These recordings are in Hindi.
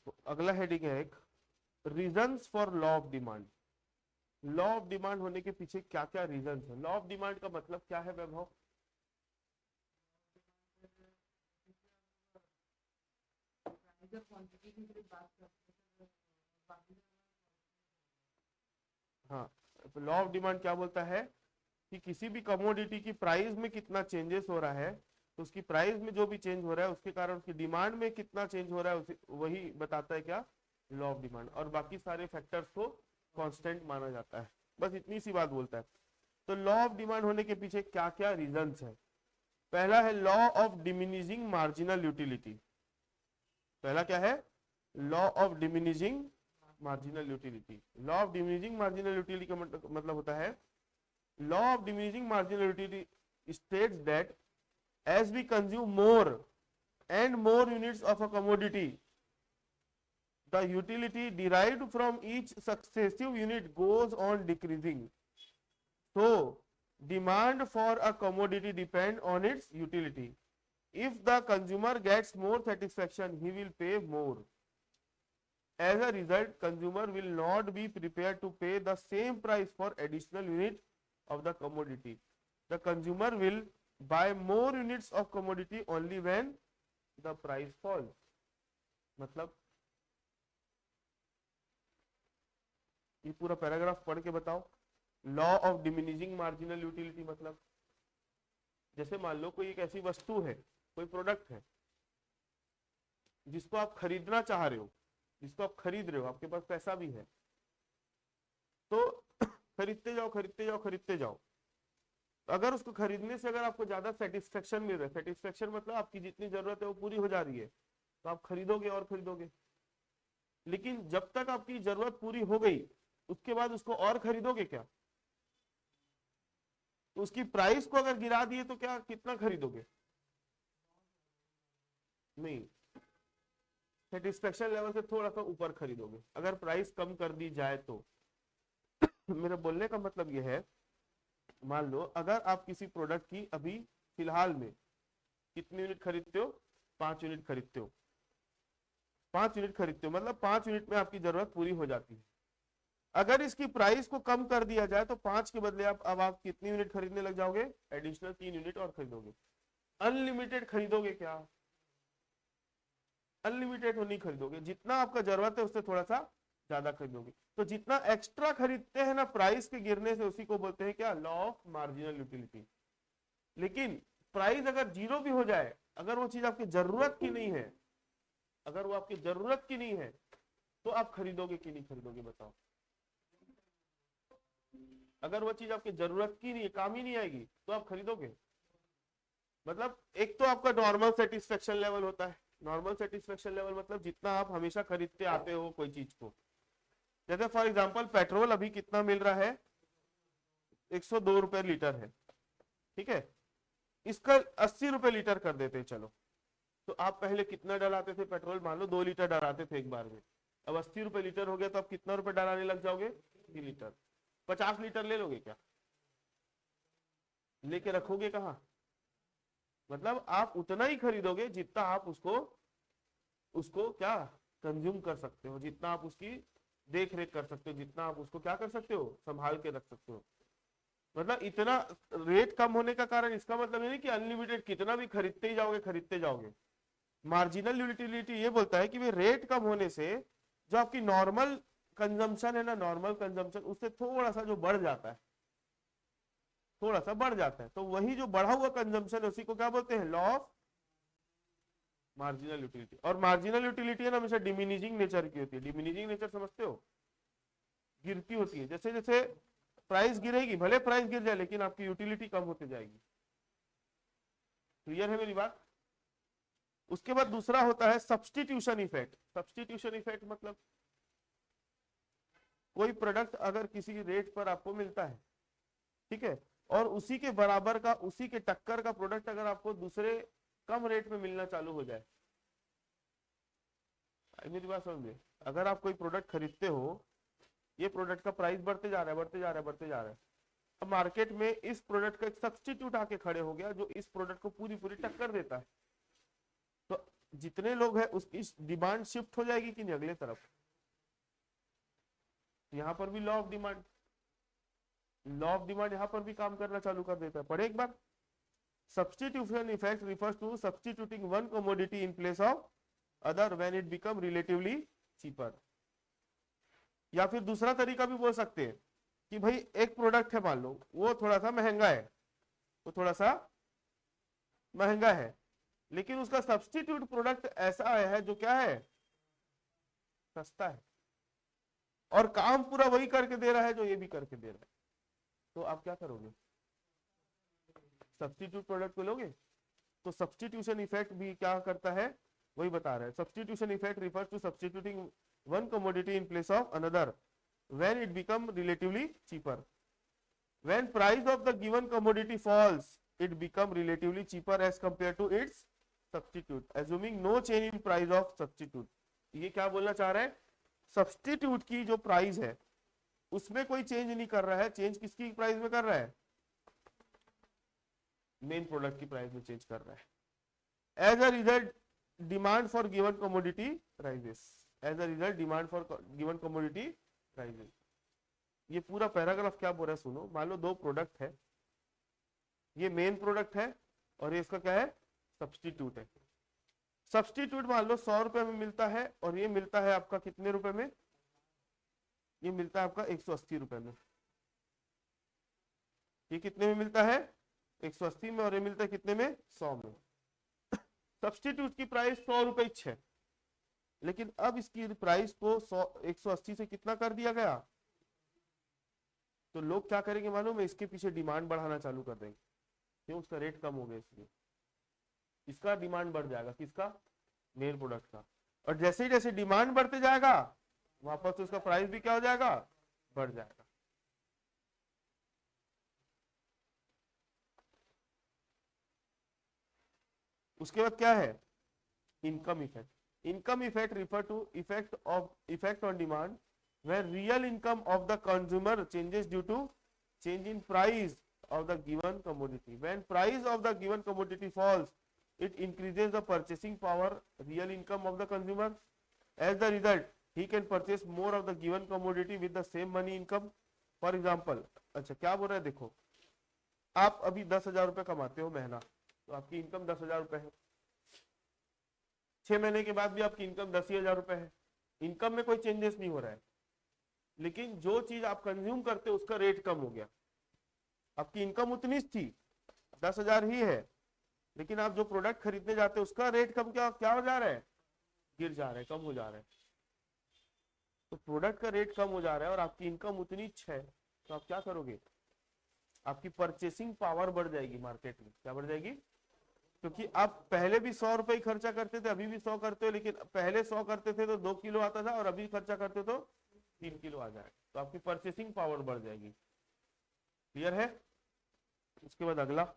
तो अगला हेडिंग है एक, reasons for law of demand. Law of demand होने के पीछे क्या क्या रीजंस है? लॉ ऑफ डिमांड का मतलब क्या है वैभव? हाँ, तो लॉ ऑफ डिमांड क्या बोलता है कि किसी भी कमोडिटी की प्राइस में कितना चेंजेस हो रहा है, तो उसकी प्राइस में जो भी चेंज हो रहा है उसके कारण उसकी डिमांड में कितना चेंज हो रहा है, वही बताता है क्या? Law of demand. और बाकी सारे फैक्टर्स को कांस्टेंट माना जाता है। बस इतनी सी बात बोलता है। तो लॉ ऑफ डिमांड होने के पीछे क्या क्या रीजंस है? पहला है law of diminishing marginal utility. पहला क्या है? Law of diminishing marginal utility. Law of diminishing marginal utility का मतलब होता है, law of diminishing marginal utility states that as we consume more and more units of a commodity, the utility derived from each successive unit goes on decreasing. So demand for a commodity depend on its utility. If the consumer gets more satisfaction, he will pay more. As a result, consumer will not be prepared to pay the same price for additional unit of the commodity. The consumer will buy more units of commodity only when the price falls. मतलब ये पूरा पैराग्राफ पढ़ के बताओ। Law of diminishing marginal utility मतलब, जैसे मान लो कोई एक ऐसी वस्तु है, कोई प्रोडक्ट है जिसको आप खरीदना चाह रहे हो, जिसको आप खरीद रहे हो, आपके पास पैसा भी है, तो खरीदते जाओ खरीदते जाओ खरीदते जाओ। अगर उसको खरीदने से अगर आपको ज्यादा सेटिस्फेक्शन मिल रहा है, सेटिस्फेक्शन मतलब आपकी जितनी जरूरत है वो पूरी हो जा रही है, तो आप खरीदोगे और खरीदोगे। लेकिन जब तक आपकी जरूरत पूरी हो गई उसके बाद उसको और खरीदोगे क्या? तो उसकी प्राइस को अगर गिरा दिए तो क्या कितना खरीदोगे? नहीं, सेटिस्फेक्शन लेवल से थोड़ा सा ऊपर खरीदोगे अगर प्राइस कम कर दी जाए तो। मेरे बोलने का मतलब यह है, मान लो अगर आप किसी प्रोडक्ट की अभी फिलहाल में कितनी यूनिट खरीदते हो? 5 यूनिट खरीदते हो। 5 यूनिट खरीदते हो मतलब 5 यूनिट में आपकी जरूरत पूरी हो जाती है। अगर इसकी प्राइस को कम कर दिया जाए तो 5 के बदले आप कितनी यूनिट खरीदने लग जाओगे? एडिशनल 3 यूनिट और खरीदोगे। अनलिमिटेड खरीदोगे क्या? अनलिमिटेड तो नहीं खरीदोगे, जितना आपका जरूरत है उससे थोड़ा सा ज्यादा खरीदोगे। तो जितना एक्स्ट्रा खरीदते हैं ना प्राइस के गिरने से, उसी को बोलते हैं क्या? Law of marginal utility. लेकिन प्राइस अगर जीरो भी हो जाए, अगर वो चीज आपकी जरूरत की नहीं है, अगर वो आपकी जरूरत की नहीं है, तो आप खरीदोगे कि नहीं खरीदोगे बताओ? अगर वो चीज आपकी जरूरत की नहीं है, काम ही नहीं आएगी, तो आप खरीदोगे? मतलब एक तो आपका नॉर्मल सेटिस्फेक्शन लेवल होता है। नॉर्मल सेटिस्फेक्शन लेवल मतलब जितना आप हमेशा खरीदते आते हो कोई चीज को। जैसे फॉर एग्जांपल पेट्रोल अभी कितना मिल रहा है? 102 रुपए लीटर है, ठीक है। इसका 80 रुपए लीटर कर देते हैं चलो। तो आप पहले कितना डलाते थे पेट्रोल? मान लो 2 लीटर डलाते थे एक बार में। अब 80 रुपए लीटर हो गया तो आप कितना रुपए डलाने लग जाओगे? 3 लीटर। 50 लीटर ले लोगे क्या? लेके रखोगे कहाँ? मतलब आप उतना ही खरीदोगे जितना आप उसको उसको क्या कंज्यूम कर सकते हो, जितना आप उसकी देख रेख कर सकते हो, जितना आप उसको क्या कर सकते हो, संभाल के रख सकते हो। मतलब इतना रेट कम होने का कारण इसका मतलब ये नहीं कि अनलिमिटेड कितना भी खरीदते ही जाओगे खरीदते जाओगे। मार्जिनल यूटिलिटी ये बोलता है कि वे रेट कम होने से जो आपकी नॉर्मल कंजम्पशन है ना, नॉर्मल कंजम्पशन उससे थोड़ा सा जो बढ़ जाता है, थोड़ा सा बढ़ जाता है, तो वही जो बढ़ा हुआ कंजम्पशन है उसी को क्या बोलते हैं? Law of marginal utility. और मार्जिनल यूटिलिटी है ना हमेशा डिमिनिशिंग नेचर की होती है। डिमिनिशिंग नेचर समझते हो? गिरती होती है। जैसे जैसे प्राइस गिरेगी, भले प्राइस गिर जाए लेकिन आपकी यूटिलिटी कम होती जाएगी। क्लियर है मेरी बात? उसके बाद दूसरा होता है सब्स्टिट्यूशन इफेक्ट। सब्स्टिट्यूशन इफेक्ट मतलब कोई प्रोडक्ट अगर किसी रेट पर आपको मिलता है, ठीक है, और उसी के बराबर का, उसी के टक्कर का प्रोडक्ट अगर आपको दूसरे कम रेट में मिलना चालू हो जाए, मेरी बात समझे? अगर आप कोई प्रोडक्ट खरीदते हो, ये प्रोडक्ट का प्राइस बढ़ते जा रहा है बढ़ते जा रहा है बढ़ते जा रहा है, अब मार्केट में इस प्रोडक्ट का एक सब्स्टिट्यूट आके खड़े हो गया जो इस प्रोडक्ट को पूरी पूरी टक्कर देता है। तो जितने लोग हैं उसकी डिमांड शिफ्ट हो जाएगी कि नहीं अगले तरफ। यहाँ पर भी लॉ ऑफ डिमांड यहाँ पर भी काम करना चालू कर देता है। पढ़े एक बार, substitution effect refers to substituting one commodity in place of other when it become relatively cheaper. या फिर दूसरा तरीका भी बोल सकते हैं कि भाई एक प्रोडक्ट है, मान लो वो थोड़ा सा महंगा है, वो थोड़ा सा महंगा है, लेकिन उसका सब्स्टिट्यूट प्रोडक्ट ऐसा है जो क्या है, सस्ता है, और काम पूरा वही करके दे रहा है जो ये भी करके दे रहा है। तो आप क्या करोगे, सब्स्टिट्यूट प्रोडक्ट को लोगे। तो सब्स्टिट्यूशन इफेक्ट भी क्या करता है, वही बता रहा है। Substitution effect refers to substituting one commodity in place of another when it become relatively cheaper. When price of the given commodity falls it become relatively cheaper as compare to its substitute assuming no change in price of substitute. ये क्या बोलना चाह रहा है, सब्स्टिट्यूट की जो प्राइस है उसमें कोई चेंज नहीं कर रहा है। चेंज किसकी प्राइस में कर रहा है, मेन प्रोडक्ट की प्राइस में चेंज कर रहा है। As a result demand for given commodity rises, as a result demand for given commodity rises. ये पूरा पैराग्राफ क्या बोल रहा है सुनो। मान लो दो प्रोडक्ट है, ये मेन प्रोडक्ट है और ये इसका क्या है, सब्स्टिट्यूट है। सब्स्टिट्यूट मान लो 100 रुपए में मिलता है और ये मिलता है आपका कितने रुपए में, ये मिलता है आपका 180 रुपए में। ये कितने में मिलता है, 180 में, और ये मिलता है कितने में, 100 में। सब्स्टिट्यूट की प्राइस 100 रुपए है, लेकिन अब इसकी प्राइस को 180 से कितना कर दिया गया। तो लोग क्या करेंगे मालूम है, इसके पीछे डिमांड बढ़ाना चालू कर देंगे, क्यों, उसका रेट कम हो गया इसलिए इसका डिमांड बढ़ जाएगा, किसका, मेन प्रोडक्ट का। और जैसे ही जैसे डिमांड बढ़ते जाएगा वापस तो उसका प्राइस भी क्या हो जाएगा, बढ़ जाएगा। उसके बाद क्या है, income effect. Income effect refer to effect on demand where real income of the consumer changes due to change in price of the given commodity. When price of the given commodity falls, it increases the purchasing power, real income of the consumer. As the result, he can purchase more of the given commodity with the same money income. For example, अच्छा क्या बोल रहा है, देखो आप अभी 10,000 रुपए कमाते हो महीना, तो आपकी इनकम 10,000 रुपए है। 6 महीने के बाद भी आपकी इनकम 10,000 रुपए है। इनकम में कोई चेंजेस नहीं हो रहा है, लेकिन जो चीज आप कंज्यूम करते हो उसका रेट कम हो गया। आपकी इनकम उतनी थी 10,000 ही है, लेकिन आप जो प्रोडक्ट खरीदने जाते हो उसका रेट कम क्या क्या हो जा रहा है, गिर जा रहा है, कम हो जा रहा है। तो प्रोडक्ट का रेट कम हो जा रहा है और आपकी इनकम उतनी है, तो आप क्या करोगे, आपकी परचेसिंग पावर बढ़ जाएगी मार्केट में। क्या बढ़ जाएगी, क्योंकि आप पहले भी 100 रुपए ही खर्चा करते थे, अभी भी 100 करते हो, लेकिन पहले 100 करते थे तो 2 किलो आता था और अभी खर्चा करते तो 3 किलो आ जाए, तो आपकी परचेसिंग पावर बढ़ जाएगी। क्लियर है। उसके बाद अगला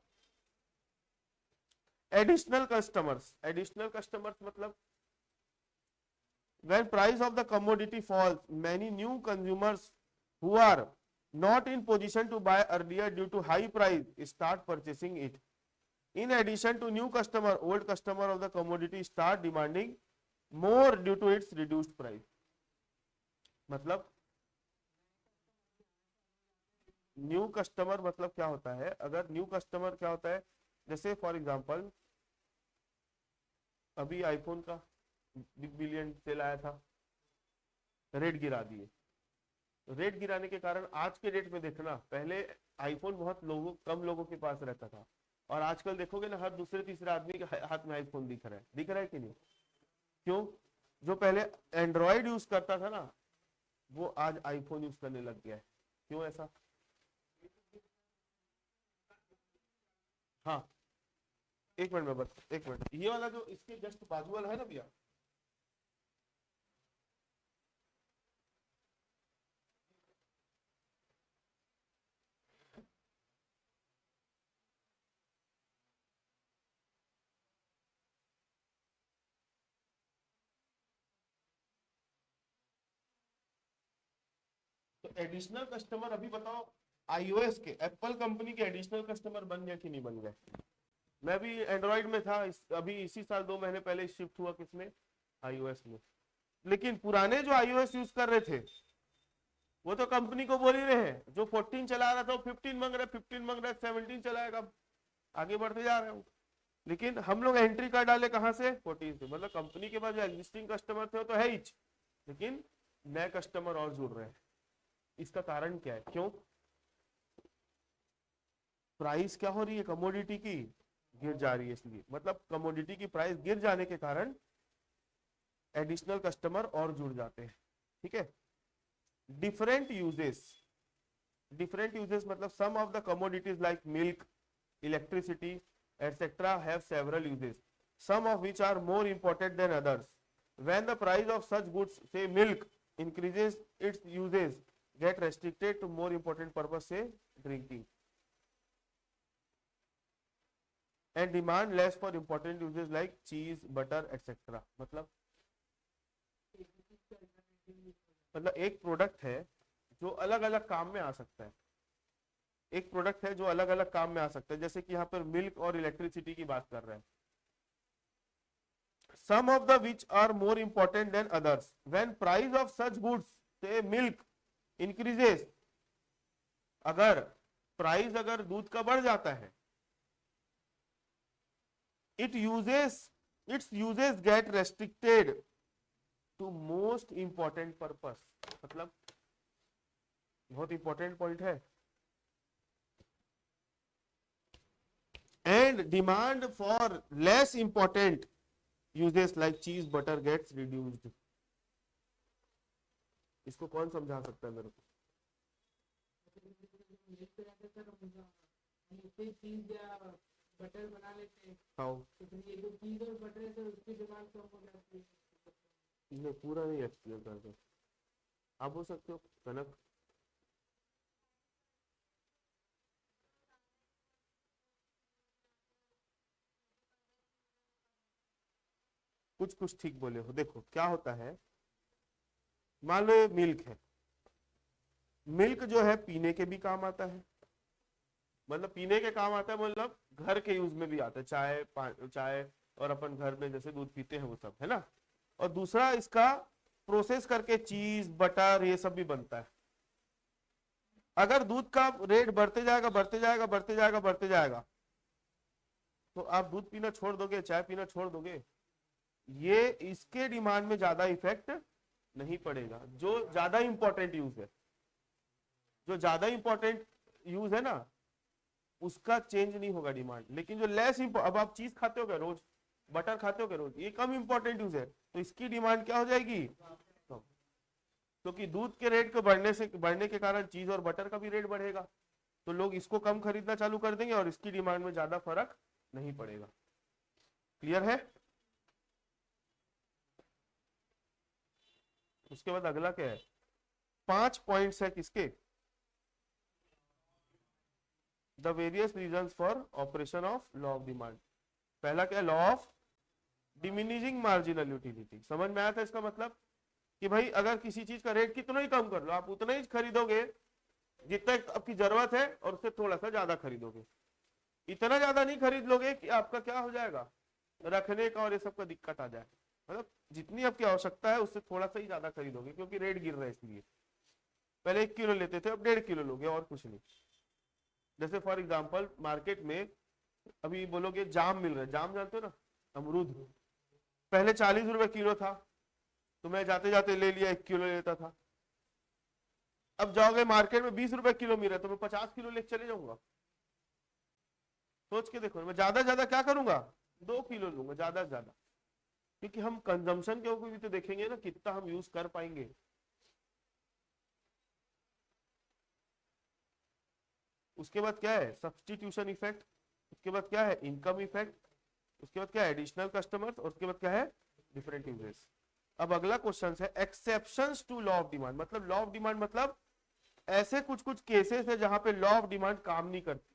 एडिशनल कस्टमर्स। एडिशनल कस्टमर्स मतलब when price of the commodity falls, many new consumers who are not in position to buy earlier due to high price start purchasing it. In addition to new customer, old customer of the commodity start demanding more due to its reduced price. मतलब न्यू कस्टमर मतलब क्या होता है, अगर न्यू कस्टमर क्या होता है, जैसे फॉर एग्जांपल अभी आईफोन का बिग बिलियन सेल आया था, रेट गिरा दिए। रेट गिराने के कारण आज के डेट में देखना, पहले आईफोन बहुत कम लोगों के पास रहता था, और आजकल देखोगे ना हर दूसरे तीसरे आदमी के हाथ में आईफोन दिख रहा है कि नहीं। क्यों, जो पहले एंड्रॉयड यूज करता था ना वो आज आईफोन यूज करने लग गया है। क्यों ऐसा, हाँ एक मिनट में बस, एक मिनट, ये वाला जो इसके जस्ट बाजू वाला है ना भैया, तो एडिशनल कस्टमर अभी बताओ, आईओएस के एप्पल कंपनी के एडिशनल कस्टमर बन गया कि नहीं बन गए, मैं भी एंड्रॉइड में था, अभी इसी साल 2 महीने पहले शिफ्ट हुआ किसमें, आईओएस में। लेकिन पुराने जो आईओएस यूज कर रहे थे वो तो कंपनी को बोल ही रहे हैं, जो 14 चला रहा था वो 15 मांग रहा है, 15 मांग रहा है, 17 चलाएगा, आगे बढ़ते जा रहे हो। लेकिन हम लोग एंट्री कर डाले कहां से, 14 से। मतलब कंपनी के पास जो एग्जिस्टिंग कस्टमर थे वो तो है ही, लेकिन नए कस्टमर और जुड़ रहे हैं। इसका कारण क्या है, क्यों? प्राइस क्या हो रही है कमोडिटी की, गिर जा रही है, इसलिए मतलब कमोडिटी की प्राइस गिर जाने के कारण एडिशनल कस्टमर और जुड़ जाते हैं। ठीक है। डिफरेंट यूजेस, डिफरेंट यूजेस मतलब some of the commodities like milk, electricity etc have several uses, some of which are more important than others. When the price of such goods, say milk, increases, its uses get restricted to more important purpose, say drinking, and demand less for important uses like cheese, butter etc. मतलब एक प्रोडक्ट है जो अलग अलग काम में आ सकता है, एक प्रोडक्ट है जो अलग अलग काम में आ सकता है, जैसे कि यहाँ पर मिल्क और इलेक्ट्रिसिटी की बात कर रहे हैं। Some of the which are more important than others. When price of such goods, say milk, increases, अगर प्राइस अगर दूध का बढ़ जाता है, its uses get restricted to most important purpose. मतलब बहुत इंपॉर्टेंट पॉइंट है। And demand for less important uses like cheese, butter gets reduced. इसको कौन समझा सकता है मेरे को? बटर बना लेते हैं, हाँ, तो ये जो चीज और बटर है तो उसकी डिमांड कम हो जाती है। नहीं, पूरा नहीं एक्सप्लेन करते आप, हो सकते हो कनक। कुछ कुछ ठीक बोले हो। देखो क्या होता है, मान लो ये मिल्क है, मिल्क जो है पीने के भी काम आता है, मतलब पीने के काम आता है, मतलब घर के यूज में भी आता है, चाय चाय और अपन घर में जैसे दूध पीते हैं वो सब, है ना। और दूसरा इसका प्रोसेस करके चीज, बटर, ये सब भी बनता है। अगर दूध का रेट बढ़ते जाएगा बढ़ते जाएगा बढ़ते जाएगा बढ़ते जाएगा तो आप दूध पीना छोड़ दोगे, चाय पीना छोड़ दोगे, ये इसके डिमांड में ज्यादा इफेक्ट नहीं पड़ेगा। जो ज्यादा इंपॉर्टेंट यूज है, जो ज्यादा इंपॉर्टेंट यूज है ना, उसका चेंज नहीं होगा डिमांड। लेकिन जो लेस अब आप चीज खाते हो क्या रोज, बटर खाते हो क्या रोज, ये कम इंपॉर्टेंट यूज है, तो इसकी डिमांड क्या हो जाएगी, क्योंकि दूध के रेट के बढ़ने के कारण चीज और बटर का भी रेट बढ़ेगा, तो लोग इसको कम खरीदना चालू कर देंगे और इसकी डिमांड में ज्यादा फर्क नहीं पड़ेगा। क्लियर है? उसके बाद अगला क्या है, 5 पॉइंट्स है किसके, the various reasons for operation of law of demand. पहला क्या है, law of diminishing marginal utility. समझ में आया था इसका मतलब कि भाई अगर किसी चीज का रेट कितना ही कम कर लो, आप उतना ही खरीदोगे जितना आपकी जरूरत है और उससे थोड़ा सा ज्यादा खरीदोगे, इतना ज्यादा नहीं खरीद लोगे कि आपका क्या हो जाएगा, रखने का और ये सब का दिक्कत आ जाए। मतलब जितनी आपकी आवश्यकता है उससे थोड़ा सा ही ज्यादा खरीदोगे, क्योंकि रेट गिर रहा है इसलिए। पहले 1 किलो लेते थे, अब 1.5 किलो लोगे और कुछ नहीं। जैसे फॉर एग्जाम्पल मार्केट में अभी बोलोगे जाम मिल रहा है, जाम जानते हो ना, अमरूद, पहले 40 रुपए किलो था, तो मैं जाते जाते ले लिया, 1 किलो लेता था। अब जाओगे मार्केट में 20 रुपए किलो मिल रहा है, तो मैं 50 किलो लेके चले जाऊंगा। सोच के देखो, मैं ज्यादा ज्यादा क्या करूंगा, 2 किलो लूंगा ज्यादा से ज्यादा, क्योंकि हम कंजम्पशन के ऊपर भी तो देखेंगे ना, कितना हम यूज कर पाएंगे। उसके बाद क्या है, सब्सटीट्यूशन इफेक्ट, उसके बाद क्या है, इनकम इफेक्ट, उसके बाद क्या है, एडिशनल कस्टमर्स, और उसके बाद क्या है, डिफरेंट यूजेस। अब अगला क्वेश्चन है exceptions to law of demand. मतलब लॉ ऑफ डिमांड मतलब ऐसे कुछ कुछ केसेस है जहां पे लॉ ऑफ डिमांड काम नहीं करती,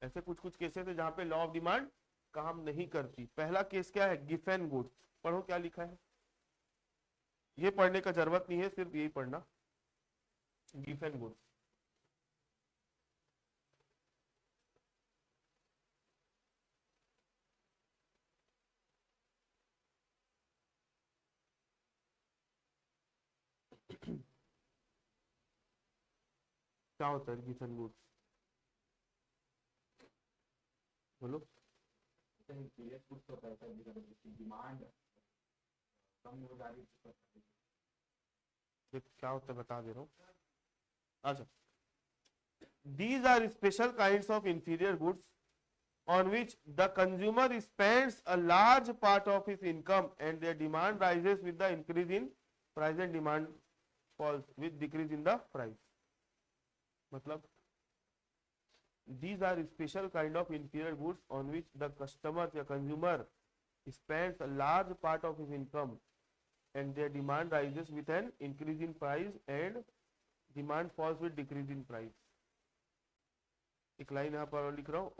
ऐसे कुछ कुछ केसेस है जहां पे लॉ ऑफ डिमांड काम नहीं करती। पहला केस क्या है, गिफेन गुड्स। पढ़ो क्या लिखा है, ये पढ़ने का जरूरत नहीं है, सिर्फ यही पढ़ना, गिफेन गुड्स। क्या होता है गिफेन गुड्स? बोलो। क्या होता है बता दे रहा हूँ। अच्छा, these are special kinds of inferior goods on which the consumer spends a large part of his income and their demand rises with the increase in price and demand falls with decrease in the price. मतलब these are special kind of inferior goods on which the customer या consumer spends a large part of his income and their demand rises with an increase in price and demand falls with decrease in price. एक लाइन यहाँ पर लिख रहा हूँ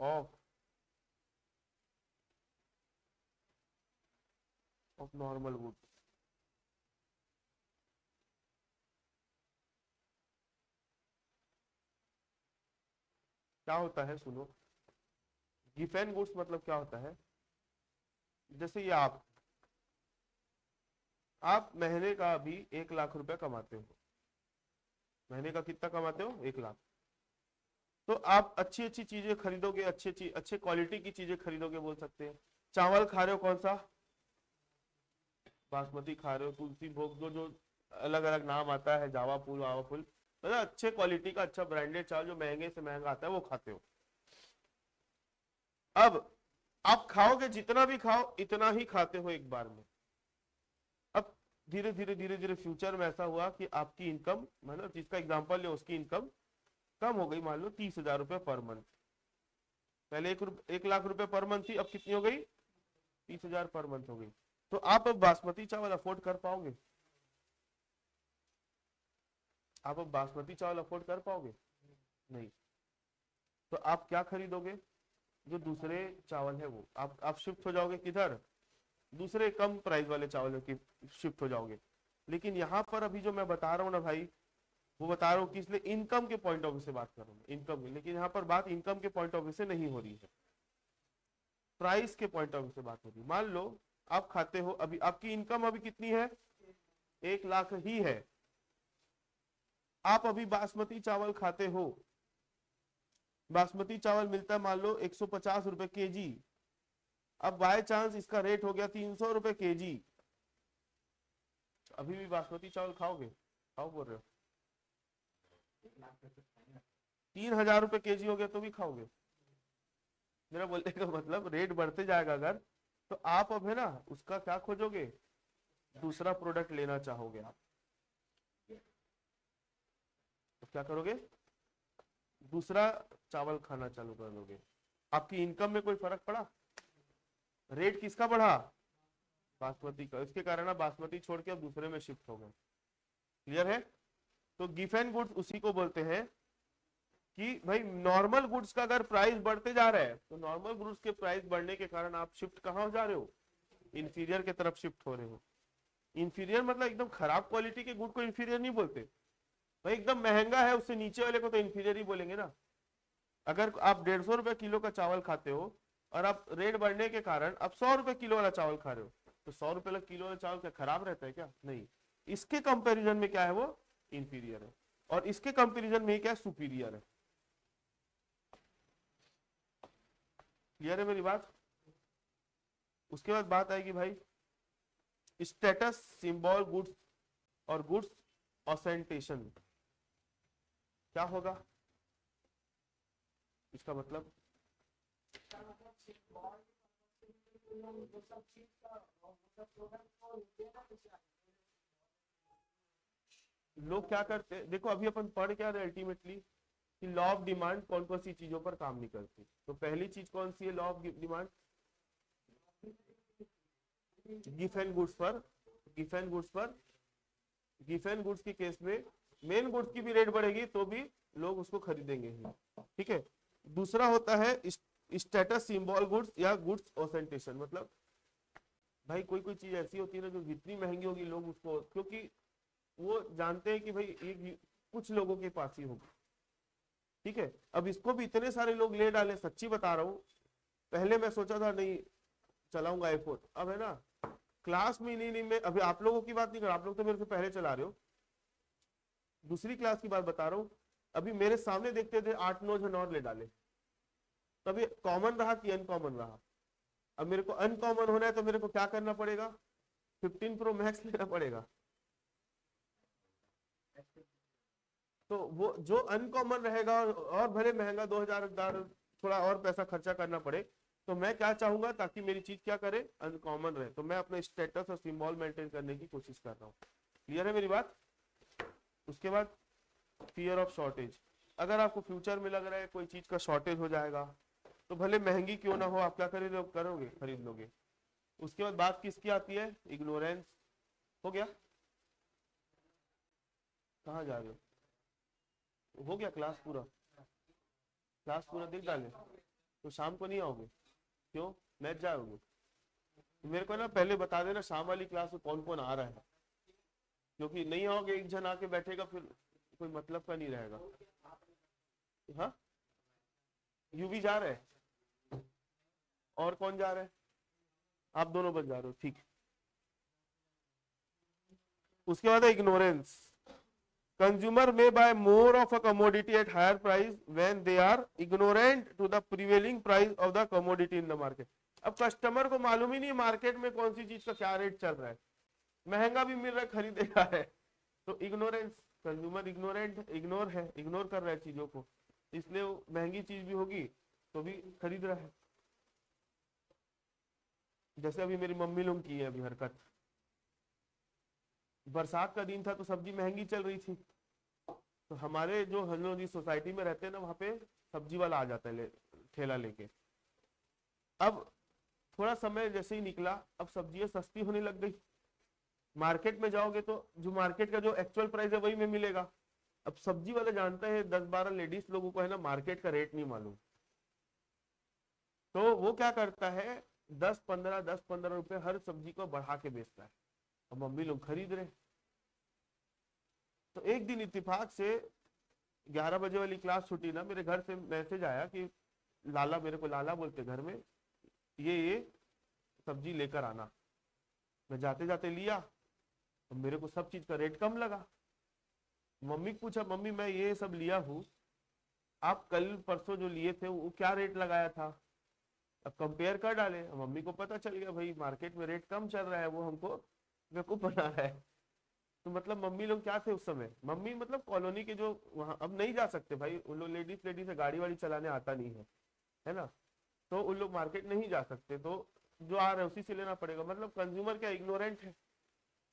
of normal goods. क्या होता है सुनो, गिफेन गुड्स मतलब क्या होता है, जैसे ये आप महीने का अभी 1 लाख रुपया कमाते हो, महीने का कितना कमाते हो 1 लाख, तो आप अच्छी अच्छी चीजें खरीदोगे, अच्छे क्वालिटी की चीजें खरीदोगे, बोल सकते हैं। चावल खा रहे हो कौन सा, बासमती खा रहे हो, तुलसी भोग, जो जो अलग अलग नाम आता है, जावा फूल वावा फूल, मतलब अच्छे क्वालिटी का अच्छा ब्रांडेड चावल जो महंगे से महंगा आता है वो खाते हो। अब आप खाओगे, जितना भी खाओ इतना ही खाते हो एक बार में। अब धीरे धीरे धीरे धीरे फ्यूचर में ऐसा हुआ कि आपकी इनकम, मतलब जिसका एग्जांपल ले उसकी इनकम कम हो गई, मान लो 30,000 रुपए पर मंथ। पहले 1 लाख रुपए पर मंथ थी, अब कितनी हो गई, 30,000 पर मंथ हो गई। तो आप अब बासमती चावल अफोर्ड कर पाओगे? आप अब बासमती चावल अफोर्ड कर पाओगे? नहीं। तो आप क्या खरीदोगे, जो दूसरे चावल है वो आप शिफ्ट हो जाओगे किधर, दूसरे कम प्राइस वाले चावल की शिफ्ट हो जाओगे। लेकिन यहाँ पर अभी जो मैं बता रहा हूँ ना भाई, वो बता रहा हूँ कि इसलिए इनकम के पॉइंट ऑफ व्यू से बात कर रहा हूँ, इनकम की। लेकिन यहाँ पर बात इनकम के पॉइंट ऑफ व्यू से नहीं हो रही है, प्राइस के पॉइंट ऑफ व्यू से बात हो रही है। मान लो आप खाते हो, अभी आपकी इनकम अभी कितनी है, 1 लाख ही है। आप अभी बासमती चावल खाते हो, बासमती चावल मिलता है मान लो 150 रुपए केजी, अब बाय चांस इसका रेट हो गया 300 रुपए केजी, अभी भी बासमती चावल खाओगे? खाओ बोल रहे हो, 3,000 रुपए केजी हो गया तो भी खाओगे? मेरा बोलने का मतलब रेट बढ़ते जाएगा अगर, तो आप अब है ना उसका क्या खोजोगे, दूसरा प्रोडक्ट लेना चाहोगे आप, तो क्या करोगे, दूसरा चावल खाना चालू कर दोगे। आपकी इनकम में कोई फर्क पड़ा, रेट किसका बढ़ा, बासमती का, इसके कारण आप बासमती छोड़ के अब दूसरे में शिफ्ट हो गए। क्लियर है? तो गिफेन गुड्स उसी को बोलते हैं कि भाई नॉर्मल गुड्स का अगर प्राइस बढ़ते जा रहा है, तो नॉर्मल गुड्स के प्राइस बढ़ने के कारण आप शिफ्ट कहाँ जा रहे हो, इंफीरियर के तरफ शिफ्ट हो रहे हो। इंफीरियर मतलब एकदम खराब क्वालिटी के गुड को इंफीरियर नहीं बोलते भाई, एकदम महंगा है उससे नीचे वाले को तो इंफीरियर ही बोलेंगे ना। अगर आप 150 रुपए किलो का चावल खाते हो और आप रेट बढ़ने के कारण आप 100 रुपए किलो वाला चावल खा रहे हो, तो 100 रुपए किलो वाला चावल क्या खराब रहता है क्या? नहीं, इसके कंपैरिजन में क्या है, वो इंफीरियर है, और इसके कंपैरिजन में क्या है, सुपीरियर है। क्लियर है मेरी बात? उसके बाद बात आएगी भाई स्टेटस सिंबल गुड्स और गुड्स ऑसेंटेशन। क्या होगा इसका मतलब, लोग क्या करते हैं, देखो अभी अपन पढ़ क्या रहे अल्टीमेटली कि लॉ ऑफ डिमांड कौन कौन सी चीजों पर काम नहीं करती। तो पहली चीज कौन सी है law of demand, Giffen goods पर, गिफेन गुड्स पर, गिफेन गुड्स के केस में मेन गुड्स की भी रेट बढ़ेगी तो भी लोग उसको खरीदेंगे ही। ठीक है। दूसरा होता है स्टेटस सिंबल गुड्स या गुड्स ऑसेंटेशन, मतलब भाई कोई कोई चीज ऐसी होती है ना जो जितनी महंगी होगी लोग उसको, क्योंकि वो जानते हैं कि भाई एक कुछ लोगों के पास ही होगी। ठीक है। अब इसको भी इतने सारे लोग ले डाले, सच्ची बता रहा हूँ, पहले मैं सोचा था नहीं चलाऊंगा आईफोन, अब है ना क्लास में नहीं मैं अभी आप लोगों की बात नहीं कर रहा, आप लोग तो मेरे से पहले चला रहे हो, दूसरी क्लास की बात बता रहा हूँ। अभी मेरे सामने देखते थे 8-9 जन और ले डाले, तो अभी कॉमन रहा कि अनकॉमन रहा? अब मेरे को अनकॉमन होना है तो मेरे को क्या करना पड़ेगा? 15 प्रो मैक्स लेना पड़ेगा। तो वो जो अनकॉमन रहेगा और भले महंगा 2000 थोड़ा और पैसा खर्चा करना पड़े, तो मैं क्या चाहूंगा ताकि मेरी चीज क्या करे, अनकॉमन रहे। तो मैं अपने स्टेटस और सिंबल मेंटेन करने की कोशिश कर रहा हूँ। क्लियर है मेरी बात? उसके बाद फियर ऑफ शॉर्टेज। अगर आपको फ्यूचर में लग रहा है कोई चीज का शॉर्टेज हो जाएगा, तो भले महंगी क्यों ना हो, आप क्या करोगे? खरीद लोगे। उसके बाद बात किसकी आती है? इग्नोरेंस। हो गया? कहाँ जा रहे हो गया क्लास पूरा? क्लास पूरा देख डाले तो शाम को नहीं आओगे? क्यों, मैच जाओगे? मेरे को ना पहले बता देना शाम वाली क्लास में कौन कौन आ रहा है, क्योंकि नहीं आओगे एक जन आके बैठेगा फिर कोई मतलब का नहीं रहेगा। हाँ, यूवी जा रहे हैं, और कौन जा रहा है? आप दोनों बस जा रहे हो, ठीक। उसके बाद है ignorance. Consumer may buy more of a commodity at higher price when they are ignorant to the prevailing price of the commodity in the market। अब कस्टमर को मालूम ही नहीं मार्केट में कौन सी चीज का क्या रेट चल रहा है, महंगा भी मिल रहा है, खरीदेगा है। तो इग्नोरेंस, कंज्यूमर इग्नोर कर रहा है चीजों को, इसलिए वो महंगी चीज भी होगी तो भी खरीद रहा है। जैसे अभी मेरी मम्मी लोग की है अभी हरकत, बरसात का दिन था तो सब्जी महंगी चल रही थी, तो हमारे जो हम लोग जिस सोसाइटी में रहते हैं ना, वहां पे सब्जी वाला आ जाता है ठेला लेके। अब थोड़ा समय जैसे ही निकला, अब सब्जियां सस्ती होने लग गई। मार्केट में जाओगे तो जो मार्केट का जो एक्चुअल प्राइस है वही में मिलेगा। अब सब्जी वाला जानता है 10-12 लेडीज लोगों को है ना मार्केट का रेट नहीं मालूम, तो वो क्या करता है 10-15 रुपए हर सब्जी को बढ़ा के बेचता है। अब मम्मी लोग खरीद रहे। तो एक दिन इत्तेफाक से 11 बजे वाली क्लास छुट्टी ना, मेरे घर से मैसेज आया कि लाला, मेरे को लाला बोलते घर में, ये सब्जी लेकर आना। मैं जाते जाते लिया, तो मेरे को सब चीज का रेट कम लगा। मम्मी को पूछा, मम्मी मैं ये सब लिया हूँ, आप कल परसों जो लिए थे वो क्या रेट लगाया था? अब कंपेयर कर डाले, मम्मी को पता चल गया भाई मार्केट में रेट कम चल रहा है, वो हमको बेवकूफ बना रहा है। तो मतलब मम्मी लोग क्या थे उस समय, मम्मी मतलब कॉलोनी के जो वहां, अब नहीं जा सकते भाई उन लोग, लेडीज है, गाड़ी वाड़ी चलाने आता नहीं है ना, तो उन लोग मार्केट नहीं जा सकते, तो जो आ रहा है उसी से लेना पड़ेगा। मतलब कंज्यूमर क्या इग्नोरेंट है।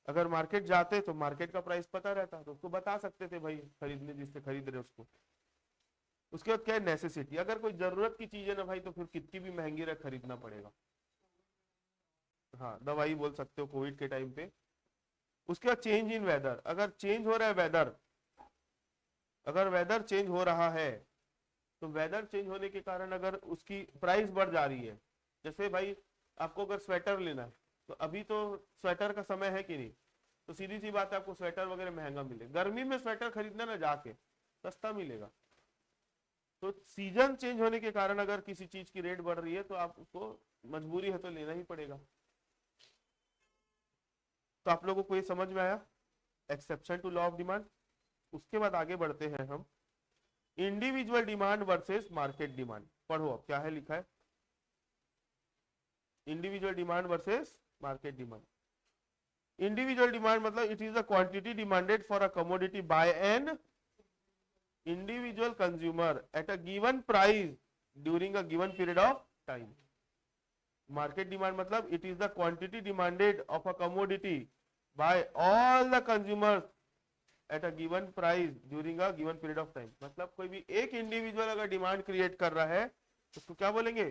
अगर मार्केट जाते तो मार्केट का प्राइस पता रहता तो उसको बता सकते थे भाई, खरीदने जिससे खरीद रहे उसको। उसके बाद क्या है नेसेसिटी। अगर कोई जरूरत की चीज है ना भाई, तो फिर कितनी भी महंगी रहे खरीदना पड़ेगा। हाँ, दवाई बोल सकते हो कोविड के टाइम पे। उसके बाद चेंज इन वेदर। अगर चेंज हो रहा है वेदर, अगर वेदर चेंज हो रहा है, तो वेदर चेंज होने के कारण अगर उसकी प्राइस बढ़ जा रही है, जैसे भाई आपको अगर स्वेटर लेना है, तो अभी तो स्वेटर का समय है कि नहीं, तो सीधी सी बात है आपको स्वेटर वगैरह महंगा मिले। गर्मी में स्वेटर खरीदना ना जाके सस्ता मिलेगा। तो सीजन चेंज होने के कारण अगर किसी चीज की रेट बढ़ रही है तो आप उसको मजबूरी है तो लेना ही पड़ेगा। तो आप लोगों को ये समझ में आया exception to law of demand. उसके बाद आगे बढ़ते हैं हम, individual demand versus market demand. पढ़ो अब क्या है लिखा है, individual demand versus market demand. Individual demand मतलब it is the quantity demanded for a commodity by an individual consumer at a given price during a given period of time. Market demand मतलब it is the quantity demanded of a commodity by all the consumers eight a given price during a given period of time. मतलब कोई भी एक इंडिविजुअल अगर डिमांड क्रिएट कर रहा है उसको क्या बोलेंगे,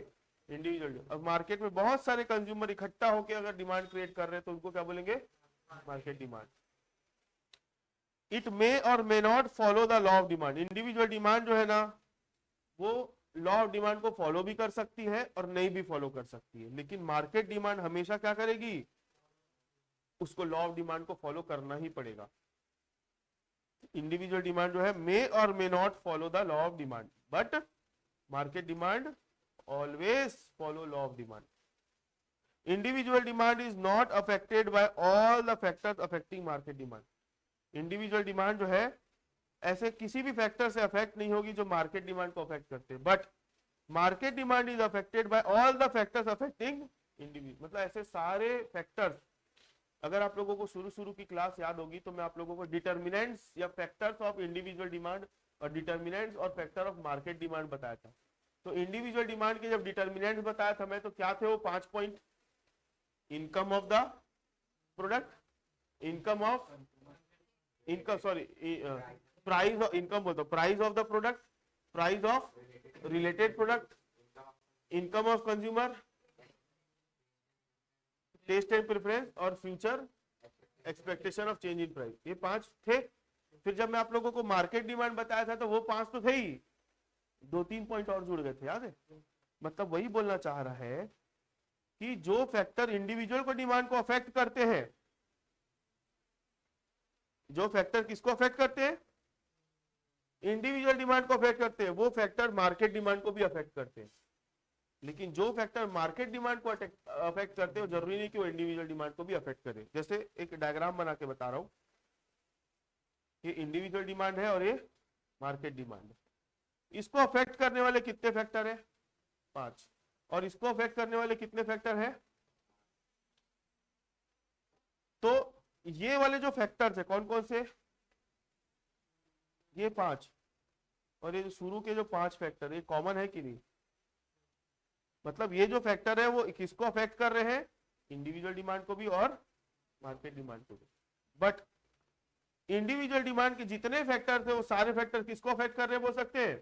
इंडिविजुअल। अब मार्केट में बहुत सारे कंज्यूमर इकट्ठा होकर अगर डिमांड क्रिएट कर रहे हैं तो उनको क्या बोलेंगे, मार्केट डिमांड। इट मे और may not follow the law of demand. Individual demand जो है ना, वो लॉ ऑफ डिमांड को फॉलो भी कर सकती है और नहीं भी फॉलो कर सकती है, लेकिन मार्केट डिमांड हमेशा क्या करेगी, उसको लॉ ऑफ डिमांड को फॉलो करना ही पड़ेगा। इंडिविजुअल डिमांड जो है मे और may not follow the law of demand, but market demand always follow law of demand. Individual demand is not affected by all the factors affecting market demand. Individual demand जो है ऐसे किसी भी फैक्टर से अफेक्ट नहीं होगी जो मार्केट डिमांड को अफेक्ट करते हैं, but market demand is affected by all the factors affecting individual. मतलब ऐसे सारे फैक्टर्स, अगर आप लोगों को शुरू शुरू की क्लास याद होगी तो मैं आप लोगों को डिटर्मिनेंट्स या फैक्टर्स ऑफ इंडिविजुअल डिमांड और डिटर्मिनेंट्स और फैक्टर ऑफ मार्केट डिमांड बताया था। तो इंडिविजुअल डिमांड के जब डिटर्मिनेंट्स बताया था मैं, तो क्या थे वो 5 point? Income of the product, income of income sorry price, income बोलता, price of the product, price of related product, income of consumer, taste and preference और future expectation of change in price. ये 5 थे। फिर जब मैं आप लोगों को मार्केट डिमांड बताया था तो वो 5 तो थे ही, 2-3 पॉइंट और जुड़ गए थे, याद है? मतलब वही बोलना चाह रहा है कि जो फैक्टर इंडिविजुअल को डिमांड को अफेक्ट करते हैं, जो फैक्टर किसको अफेक्ट करते हैं? इंडिविजुअल डिमांड को अफेक्ट करते हैं, वो फैक्टर मार्केट डिमांड को भी अफेक्ट करते हैं। लेकिन जो फैक्टर मार्केट डिमांड को अफेक्ट करते हैं, जरूरी नहीं कि वो इंडिविजुअल डिमांड को भी अफेक्ट करे। जैसे एक डायग्राम बना के बता रहा हूं, ये इंडिविजुअल डिमांड है और ये मार्केट डिमांड है। इसको अफेक्ट करने वाले कितने फैक्टर है? 5। और इसको अफेक्ट करने वाले कितने फैक्टर है? तो ये वाले जो फैक्टर्स है कौन कौन से? ये 5। और ये जो शुरू के जो 5 फैक्टर, ये कॉमन है कि नहीं? मतलब ये जो फैक्टर है वो किसको अफेक्ट कर रहे हैं? इंडिविजुअल डिमांड को भी और मार्केट डिमांड को भी। बट इंडिविजुअल डिमांड के जितने फैक्टर थे वो सारे फैक्टर किसको अफेक्ट कर रहे हैं बोल सकते हैं?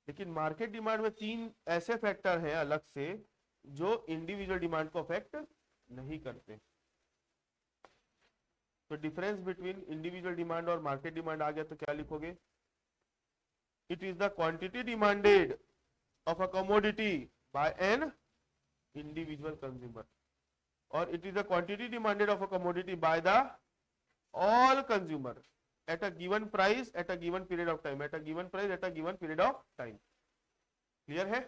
लेकिन मार्केट डिमांड में 3 ऐसे फैक्टर हैं अलग से जो इंडिविजुअल डिमांड को अफेक्ट नहीं करते। तो डिफरेंस बिटवीन इंडिविजुअल डिमांड और मार्केट डिमांड आ गया तो क्या लिखोगे? It is the quantity demanded of a commodity by an individual consumer, और it is the quantity demanded of a commodity by the all consumer at a given price at a given period of time, at a given price at a given period of time. Clear है?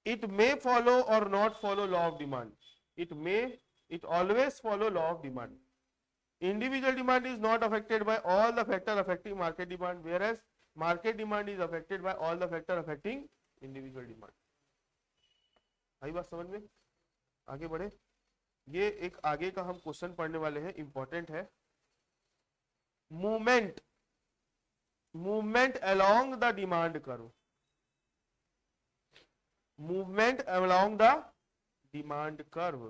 It may follow or not follow law of demand. It always follow law of demand. Individual demand is not affected by all the factor affecting market demand, whereas market demand is affected by all the factor affecting individual demand. आई बात समझ में? आगे बढ़े। ये एक आगे का हम क्वेश्चन पढ़ने वाले हैं, इंपॉर्टेंट है। Movement along the demand curve, movement along the demand curve.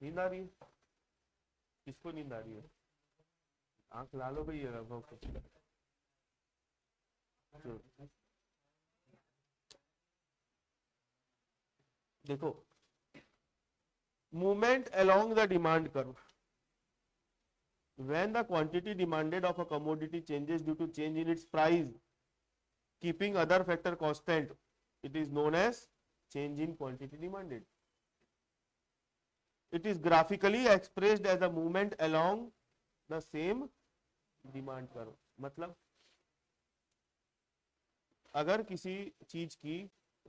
नींद आ रही है? किसको नींद आ रही है? आंख ला लो भाई। देखो, movement along the demand curve, when the quantity demanded of a commodity changes due to change in its price keeping other factor constant, it is known as change in quantity demanded. It is graphically expressed as a movement along the same demand curve. मतलब अगर किसी चीज की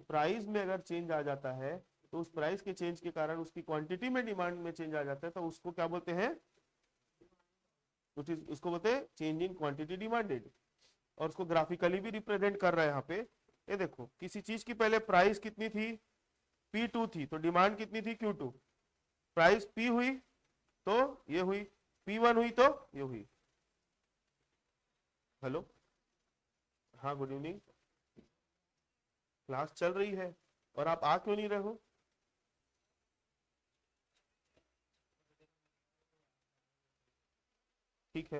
प्राइस में अगर चेंज आ जाता है तो उस प्राइस के चेंज के कारण उसकी क्वांटिटी में डिमांड में चेंज आ जाता है, तो उसको क्या बोलते हैं? उसको बोलते हैं चेंज इन क्वांटिटी डिमांडेड। और उसको ग्राफिकली भी रिप्रेजेंट कर रहा है यहाँ पे। ये देखो, किसी चीज की पहले प्राइस कितनी थी? P2 थी, तो डिमांड कितनी थी? Q2। प्राइस P हुई तो ये हुई, P1 हुई तो ये हुई। हेलो, हाँ, गुड इवनिंग। क्लास चल रही है और आप आ क्यों नहीं रहे हो? ठीक है,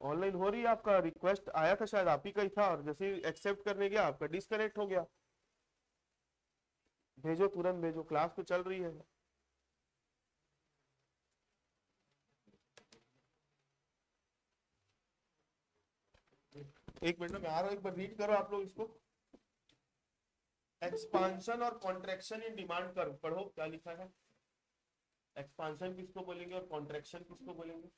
ऑनलाइन हो रही है। आपका रिक्वेस्ट आया था, शायद आप ही का ही था, और जैसे ही एक्सेप्ट करने गया आपका डिस्कनेक्ट हो गया। भेजो, तुरंत भेजो, क्लास तो चल रही है। एक मिनट में आ रहा हूं, एक बार रीड करो आप लोग इसको। एक्सपांशन और कॉन्ट्रैक्शन इन डिमांड कर्व पढ़ो, क्या लिखा है? एक्सपांशन किसको बोलेंगे और कॉन्ट्रैक्शन किसको बोलेंगे?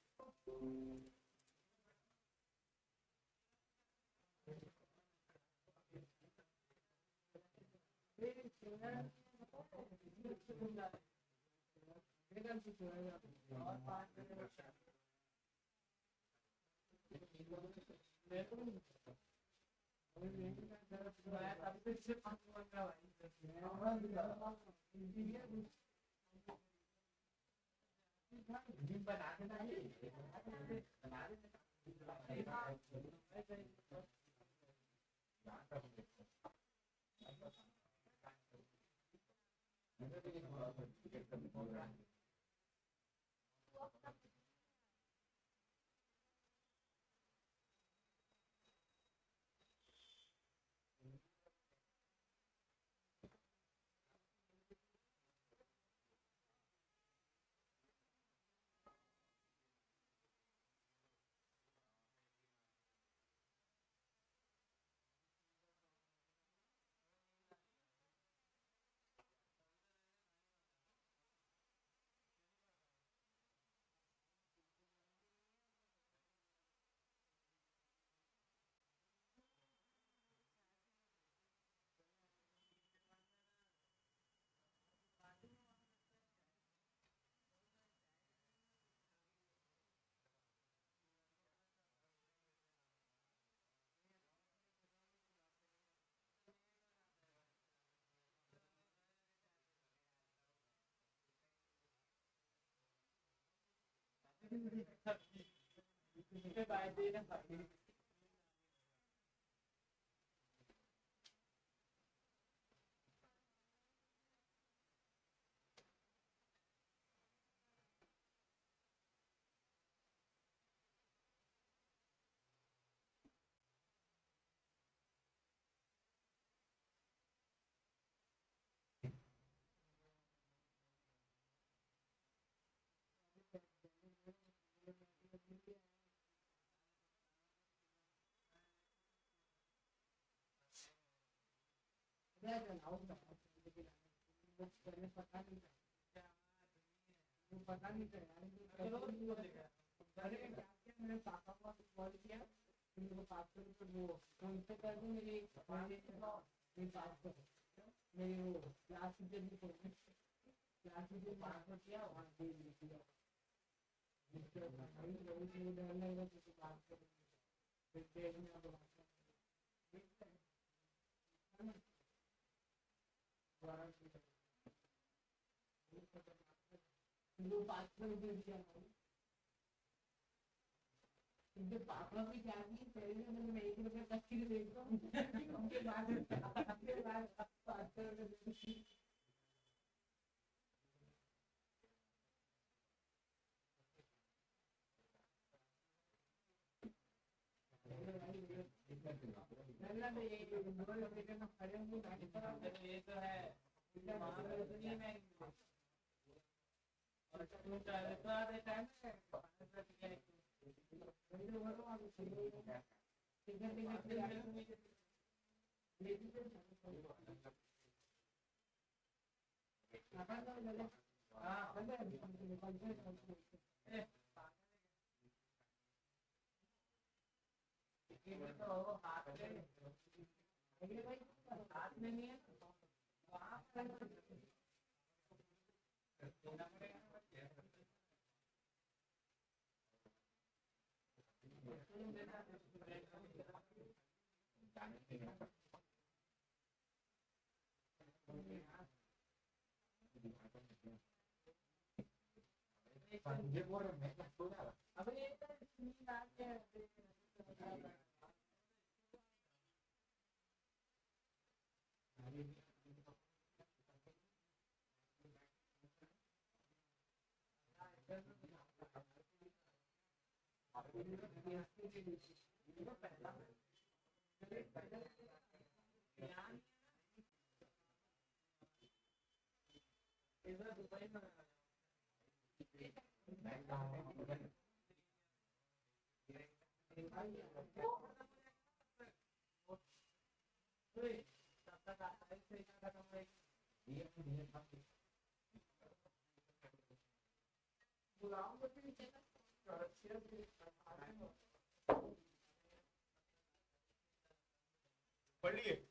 पढ़ लिए।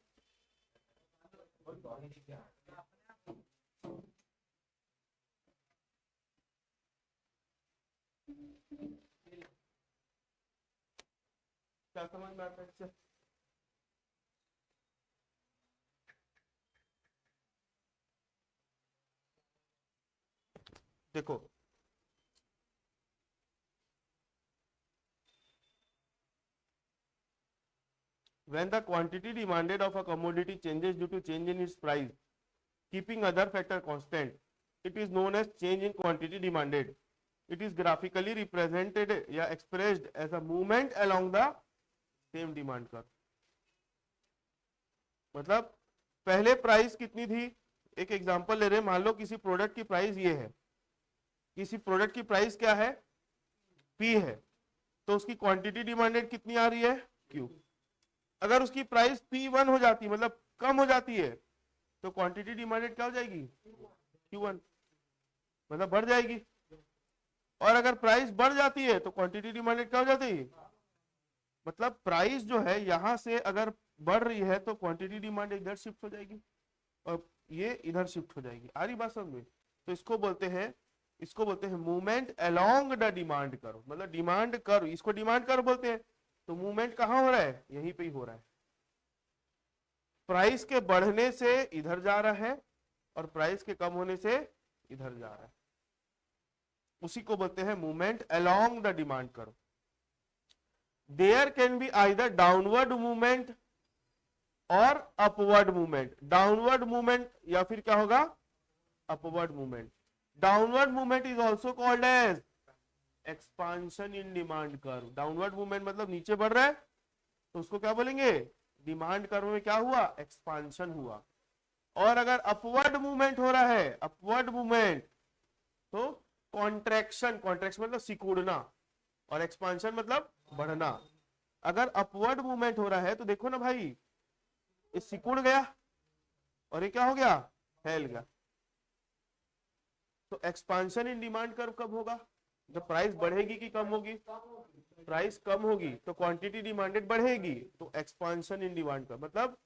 क्या समझ में आता है इससे? देखो, when the quantity demanded of a commodity changes due to change in its price, keeping other factor constant, it is known as change in quantity demanded. It is graphically represented या expressed as a movement along the same demand curve. मतलब पहले प्राइस कितनी थी, एक एग्जांपल ले रहे हैं, मान लो किसी प्रोडक्ट की प्राइस ये है, किसी प्रोडक्ट की प्राइस क्या है, पी है, तो उसकी क्वांटिटी डिमांडेड कितनी आ रही है, क्यू। अगर उसकी प्राइस P1 हो जाती है, मतलब कम हो जाती है, तो क्वांटिटी डिमांडेड क्या हो जाएगी, Q1, मतलब बढ़ जाएगी। और अगर प्राइस बढ़ जाती है तो क्वांटिटी डिमांडेड क्या हो जाती है, मतलब प्राइस जो है यहां से अगर बढ़ रही है तो क्वांटिटी डिमांड इधर शिफ्ट हो जाएगी और ये इधर शिफ्ट हो जाएगी। आ रही बात समझ में? तो इसको बोलते हैं movement along the demand curve, मतलब डिमांड कर्व, इसको डिमांड कर्व बोलते हैं। तो मूवमेंट कहां हो रहा है, यहीं पे ही हो रहा है। प्राइस के बढ़ने से इधर जा रहा है और प्राइस के कम होने से इधर जा रहा है, उसी को बोलते हैं movement along the demand curve. There can be either downward movement और अपवर्ड मूवमेंट। डाउनवर्ड मूवमेंट या फिर क्या होगा, upward movement. Downward movement is also called as expansion in demand curve. Downward movement मतलब नीचे बढ़ रहा है तो उसको क्या बोलेंगे, डिमांड कर्व में क्या हुआ, एक्सपांशन हुआ। और अगर अपवर्ड मूवमेंट हो रहा है, अपवर्ड मूवमेंट, तो कॉन्ट्रैक्शन, कॉन्ट्रैक्शन मतलब सिकुड़ना, और एक्सपांशन मतलब बढ़ना। अगर अपवर्ड मूवमेंट हो रहा है तो देखो ना भाई, ये सिकुड़ गया और ये क्या हो गया, फैल गया। तो एक्सपांशन इन डिमांड कर्व कब होगा, जब प्राइस बढ़ेगी कि कम होगी, प्राइस कम होगी तो क्वांटिटी डिमांडेड बढ़ेगी, तो एक्सपांशन इन डिमांड कर्व। मतलब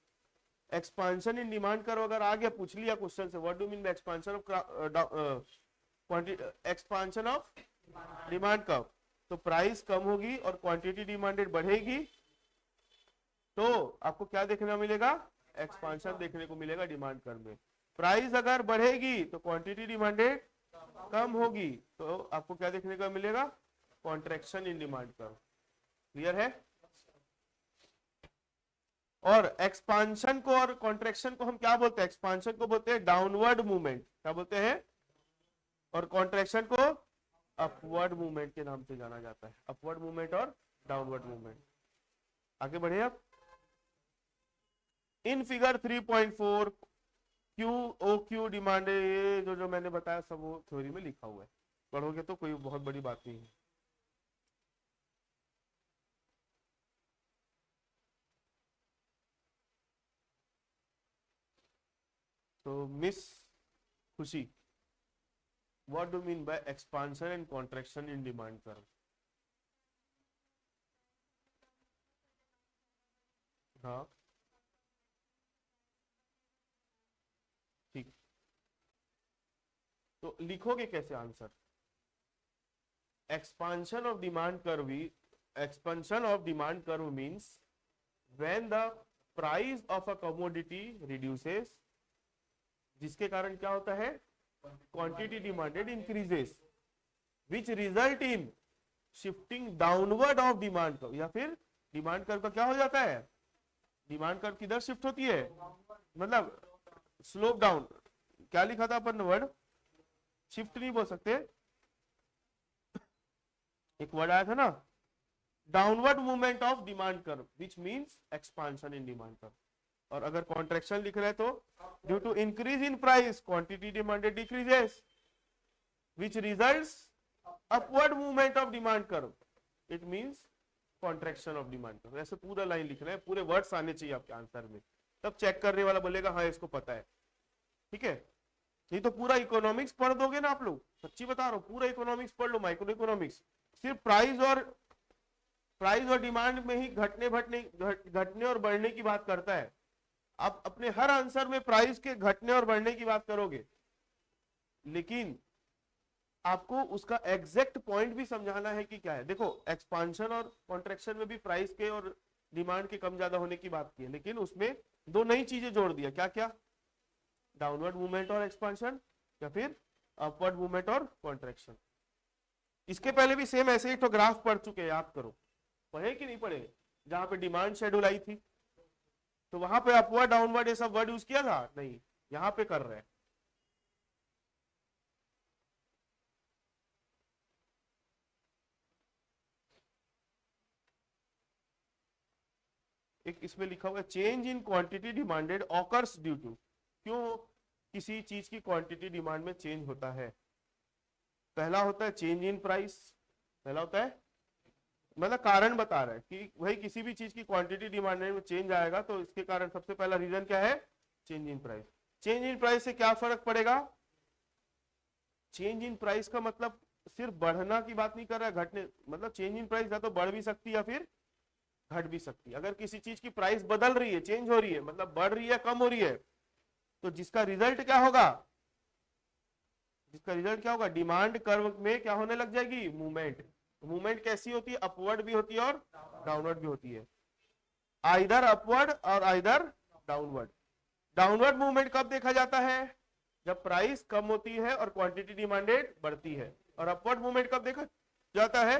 एक्सपांशन इन डिमांड कर्व अगर आ गया, पूछ लिया क्वेश्चन से, what do mean by expansion of expansion of demand curve, तो प्राइस कम होगी और क्वांटिटी डिमांडेड बढ़ेगी, तो आपको क्या देखने मिलेगा, एक्सपांशन देखने को मिलेगा डिमांड कर्व में। प्राइस अगर बढ़ेगी तो क्वांटिटी डिमांडेड कम होगी, तो आपको क्या देखने को मिलेगा, contraction in demand curve. Clear है? और एक्सपांशन को और कॉन्ट्रैक्शन को हम क्या बोलते हैं, एक्सपांशन को बोलते हैं डाउनवर्ड मूवमेंट, क्या बोलते हैं, और कॉन्ट्रैक्शन को अपवर्ड मूवमेंट के नाम से जाना जाता है। अपवर्ड मूवमेंट और डाउनवर्ड मूवमेंट। आगे बढ़े अब। In figure 3.4 Q O Q demand, ये जो मैंने बताया सब वो थ्योरी में लिखा हुआ है, पढ़ोगे तो कोई बहुत बड़ी बात नहीं है। तो मिस खुशी, what do mean by expansion and contraction in demand curve? हाँ ठीक, तो लिखोगे कैसे answer, expansion of demand curve, expansion of demand curve means when the price of a commodity reduces, जिसके कारण क्या होता है, quantity demanded increases, which result in shifting downward of demand curve, या फिर डिमांड कर्व का क्या हो जाता है, डिमांड कर्व किधर शिफ्ट होती है, मतलब स्लोप डाउन। क्या लिखा था अपन वर्ड, शिफ्ट नहीं बोल सकते, एक वर्ड आया था ना, downward movement of demand curve, which means expansion in demand curve. और अगर कॉन्ट्रैक्शन लिख रहे हैं तो due to increase in price quantity demanded decreases, which results upward movement of demand curve, it means contraction of demand curve. ऐसे पूरा लाइन लिखना है, पूरे वर्ड्स आने चाहिए आपके आंसर में, तब चेक करने वाला बोलेगा हाँ इसको पता है। ठीक है, नहीं तो पूरा इकोनॉमिक्स पढ़ दोगे ना आप लोग, सच्ची बता रहा हूँ, पूरा इकोनॉमिक्स पढ़ लो, माइक्रो इकोनॉमिक्स, सिर्फ प्राइस और डिमांड में ही घटने और बढ़ने की बात करता है। आप अपने हर आंसर में प्राइस के घटने और बढ़ने की बात करोगे, लेकिन आपको उसका एग्जैक्ट पॉइंट भी समझाना है कि क्या है। देखो एक्सपांशन और कॉन्ट्रेक्शन में भी प्राइस के और डिमांड के कम ज्यादा होने की बात की है, लेकिन उसमें दो नई चीजें जोड़ दिया। क्या क्या? डाउनवर्ड मूवमेंट और एक्सपांशन, या फिर अपवर्ड मूवमेंट और कॉन्ट्रेक्शन। इसके पहले भी सेम ऐसे ही तो ग्राफ पढ़ चुके हैं, याद करो। पढ़े कि नहीं पढ़े? जहां पे डिमांड शेड्यूल आई थी तो वहां पे अपवर्ड डाउनवर्ड ये सब वर्ड यूज किया था? नहीं, यहां पे कर रहे हैं। एक इसमें लिखा हुआ है change in quantity demanded occurs due to. क्यों किसी चीज की क्वांटिटी डिमांड में चेंज होता है? पहला होता है चेंज इन प्राइस। पहला होता है, मतलब कारण बता रहा है कि भाई किसी भी चीज की क्वांटिटी डिमांड में चेंज आएगा तो इसके कारण सबसे पहला रीजन क्या है? Change in price. Change in price से क्या फर्क पड़ेगा? चेंज इन प्राइस का मतलब सिर्फ बढ़ना की बात नहीं कर रहा है, घटने। मतलब चेंज इन प्राइस या तो बढ़ भी सकती है या फिर घट भी सकती है। अगर किसी चीज की प्राइस बदल रही है, चेंज हो रही है, मतलब बढ़ रही है, कम हो रही है, तो जिसका रिजल्ट क्या होगा? जिसका रिजल्ट क्या होगा? डिमांड कर्व में क्या होने लग जाएगी? मूवमेंट। मूवमेंट कैसी होती है? अपवर्ड भी होती है और डाउनवर्ड भी होती है। आइदर अपवर्ड और आइदर डाउनवर्ड। डाउनवर्ड मूवमेंट कब देखा जाता है? जब प्राइस कम होती है और क्वांटिटी डिमांडेड बढ़ती है। और अपवर्ड मूवमेंट कब देखा जाता है?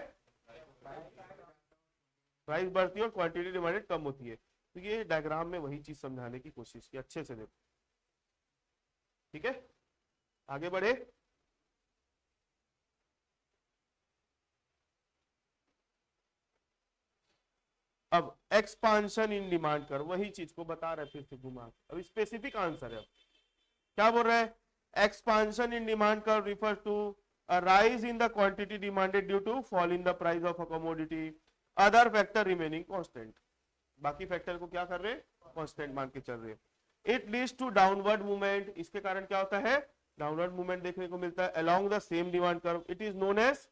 प्राइस बढ़ती है और क्वांटिटी डिमांडेड कम होती है। तो ये डायग्राम में वही चीज समझाने की कोशिश की, अच्छे से देखो। ठीक है, आगे बढ़े। अब एक्सपांशन इन डिमांड कर, वही चीज को बता रहे फिर से घुमा। अब स्पेसिफिक आंसर है। क्या बोल रहे हैं? एक्सपांशन इन डिमांड कर refer to a rise in the quantity demanded due to fall in the price of a commodity, other factor remaining constant। बाकी फैक्टर को क्या कर रहे हैं? कांस्टेंट मान के चल रहे हैं। It leads to downward movement. इसके कारण क्या होता है? डाउनवर्ड मूवमेंट देखने को मिलता है along the same demand curve. It is known as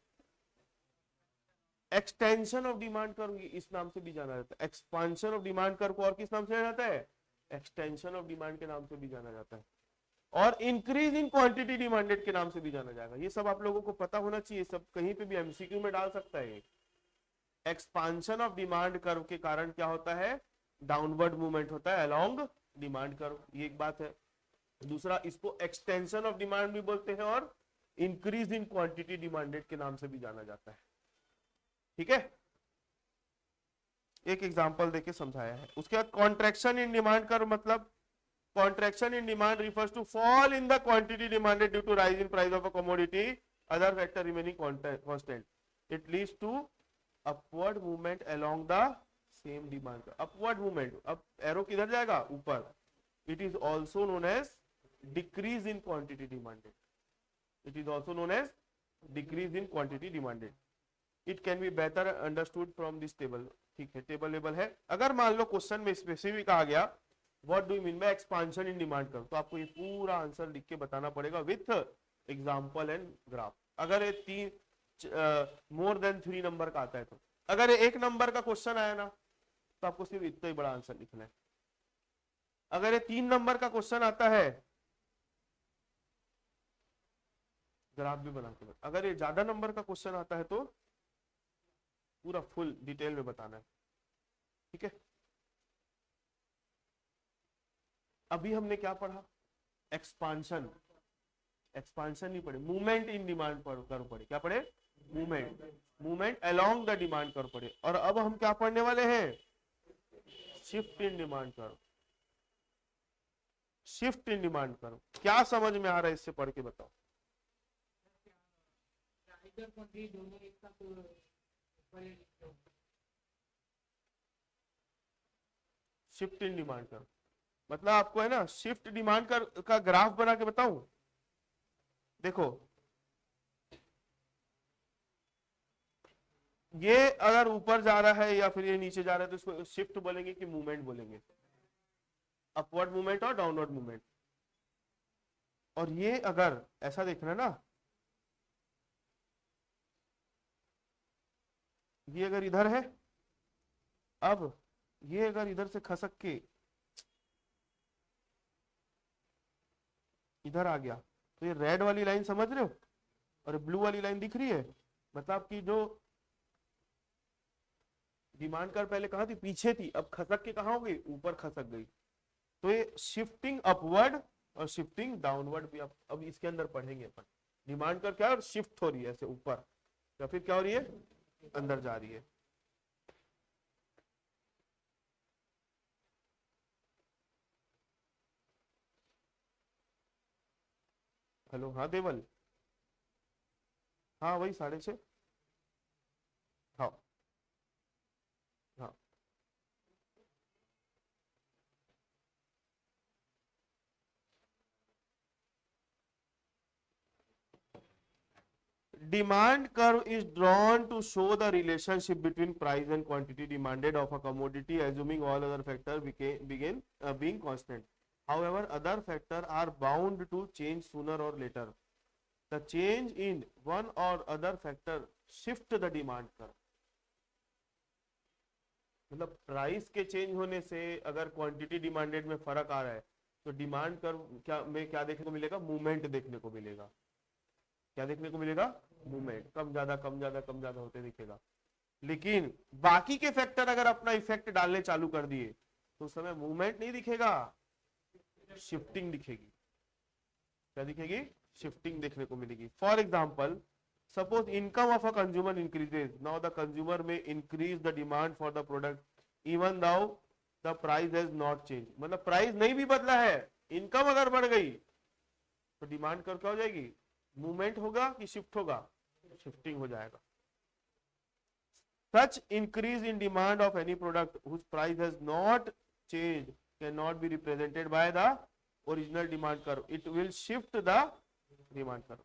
extension of demand curve, इस नाम से भी जाना जाता है। एक्सपांशन ऑफ डिमांड कर्व को और किस नाम से जाना जाता है? एक्सटेंशन ऑफ डिमांड के नाम से भी जाना जाता है। और इंक्रीज इन क्वांटिटी डिमांडेड के नाम से भी जाना जाएगा। ये सब आप लोगों को पता होना चाहिए, सब कहीं पे भी एमसीक्यू में डाल सकता है। एक्सपांशन ऑफ डिमांड कर्व के कारण क्या होता है? डाउनवर्ड मूवमेंट होता है अलोंग डिमांड कर्व, ये एक बात है। दूसरा, इसको एक्सटेंशन ऑफ डिमांड भी बोलते हैं और इंक्रीज इन क्वांटिटी डिमांडेड के नाम से भी जाना जाता है। ठीक है, एक एग्जांपल देके समझाया है। उसके बाद कॉन्ट्रैक्शन इन डिमांड कर्व, मतलब contraction in demand refers to fall in the quantity demanded due to rise in price of a commodity, other factor remaining constant। It leads to upward movement along the same demand। upward movement, अब एरो किधर जाएगा? ऊपर। It is also known as decrease in quantity demanded। It is also known as decrease in quantity demanded। It can be better understood from this table। ठीक है, टेबल लेबल है। अगर मान लो क्वेश्चन में स्पेसिफिक आ गया what do you mean by expansion in demand curve, तो आपको ये पूरा आंसर लिख के बताना पड़ेगा विथ एग्जांपल एंड ग्राफ। अगर ये मोर देन 3 नंबर का आता है तो। अगर ये 1 नंबर का क्वेश्चन आया ना तो आपको सिर्फ इतना ही बड़ा आंसर लिखना है। अगर ये 3 नंबर का क्वेश्चन आता है, ग्राफ भी बना के। अगर ये ज्यादा नंबर का क्वेश्चन आता है तो पूरा फुल डिटेल में बताना है। ठीक है, अभी हमने क्या पढ़ा? एक्सपांशन। एक्सपांशन नहीं पढ़े, मूवमेंट इन डिमांड कर्व पढ़े। क्या पढ़े? Movement. Movement along the demand curve पढ़े। और अब हम क्या पढ़ने वाले हैं? Shift in demand curve. Shift in demand curve क्या समझ में आ रहा है? इससे पढ़ के बताओ। शिफ्ट इन डिमांड कर्व मतलब आपको है ना शिफ्ट डिमांड का ग्राफ बना के बताऊं। देखो, ये अगर ऊपर जा रहा है या फिर ये नीचे जा रहा है तो इसको शिफ्ट बोलेंगे कि मूवमेंट बोलेंगे? अपवर्ड मूवमेंट और डाउनवर्ड मूवमेंट। और ये अगर ऐसा देखना ना, ये अगर इधर है, अब ये अगर इधर से खसक के इधर आ गया तो ये रेड वाली लाइन समझ रहे हो? और ब्लू वाली लाइन दिख रही है, मतलब कि जो डिमांड कर पहले कहाँ थी, पीछे थी, अब खसक के कहाँ हो गई, ऊपर खसक गई। तो ये शिफ्टिंग अपवर्ड और शिफ्टिंग डाउनवर्ड भी अब इसके अंदर पढ़ेंगे अपन। डिमांड कर क्या शिफ्ट हो रही है ऐसे ऊपर, या फिर क्या हो रही है, अंदर जा रही है। हेलो, हाँ देवल, हाँ वही 6:30। हाँ हाँ। Demand curve is drawn to show the relationship between price and quantity demanded of a commodity, assuming all other factors begin being constant. However, other factors are bound to change sooner or later. The change in one or other factor shift the demand curve. मतलब प्राइस के चेंज होने से अगर क्वांटिटी डिमांडेड में फर्क आ रहा है तो डिमांड कर्व क्या में क्या देखने को मिलेगा, मूवमेंट देखने को मिलेगा। क्या देखने को मिलेगा, मूवमेंट, कम ज्यादा कम ज्यादा कम ज्यादा होते दिखेगा। लेकिन बाकी के फैक्टर अगर अपना इफेक्ट डालने चालू कर दिए तो उस समय मूवमेंट नहीं दिखेगा, शिफ्टिंग दिखेगी। क्या दिखेगी, शिफ्टिंग देखने को मिलेगी। For example, suppose income of a consumer increases, now the consumer में increase the demand for the product even though the price has not change. मतलब प्राइस नहीं भी बदला है, इनकम अगर बढ़ गई तो डिमांड कर क्या हो जाएगी, मूवमेंट होगा कि शिफ्ट होगा, शिफ्टिंग हो जाएगा। Such increase in demand of any product whose price has not changed cannot be represented by the original demand curve. It will shift the demand curve.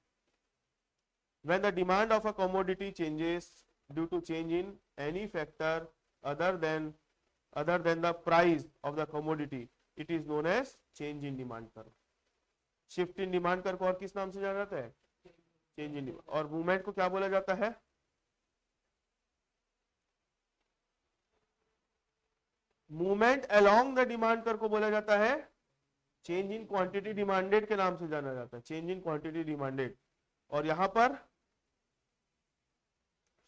When the demand of a commodity changes due to change in any factor other than the price of the commodity, it is known as change in demand curve. Shift in demand curve को और किस नाम से जाना जाता है, चेंज इन डिमांड। और मूवमेंट को क्या बोला जाता है, movement along the demand curve को बोला जाता है चेंज इन क्वांटिटी डिमांडेड के नाम से जाना जाता है, चेंज इन क्वांटिटी डिमांडेड। और यहां पर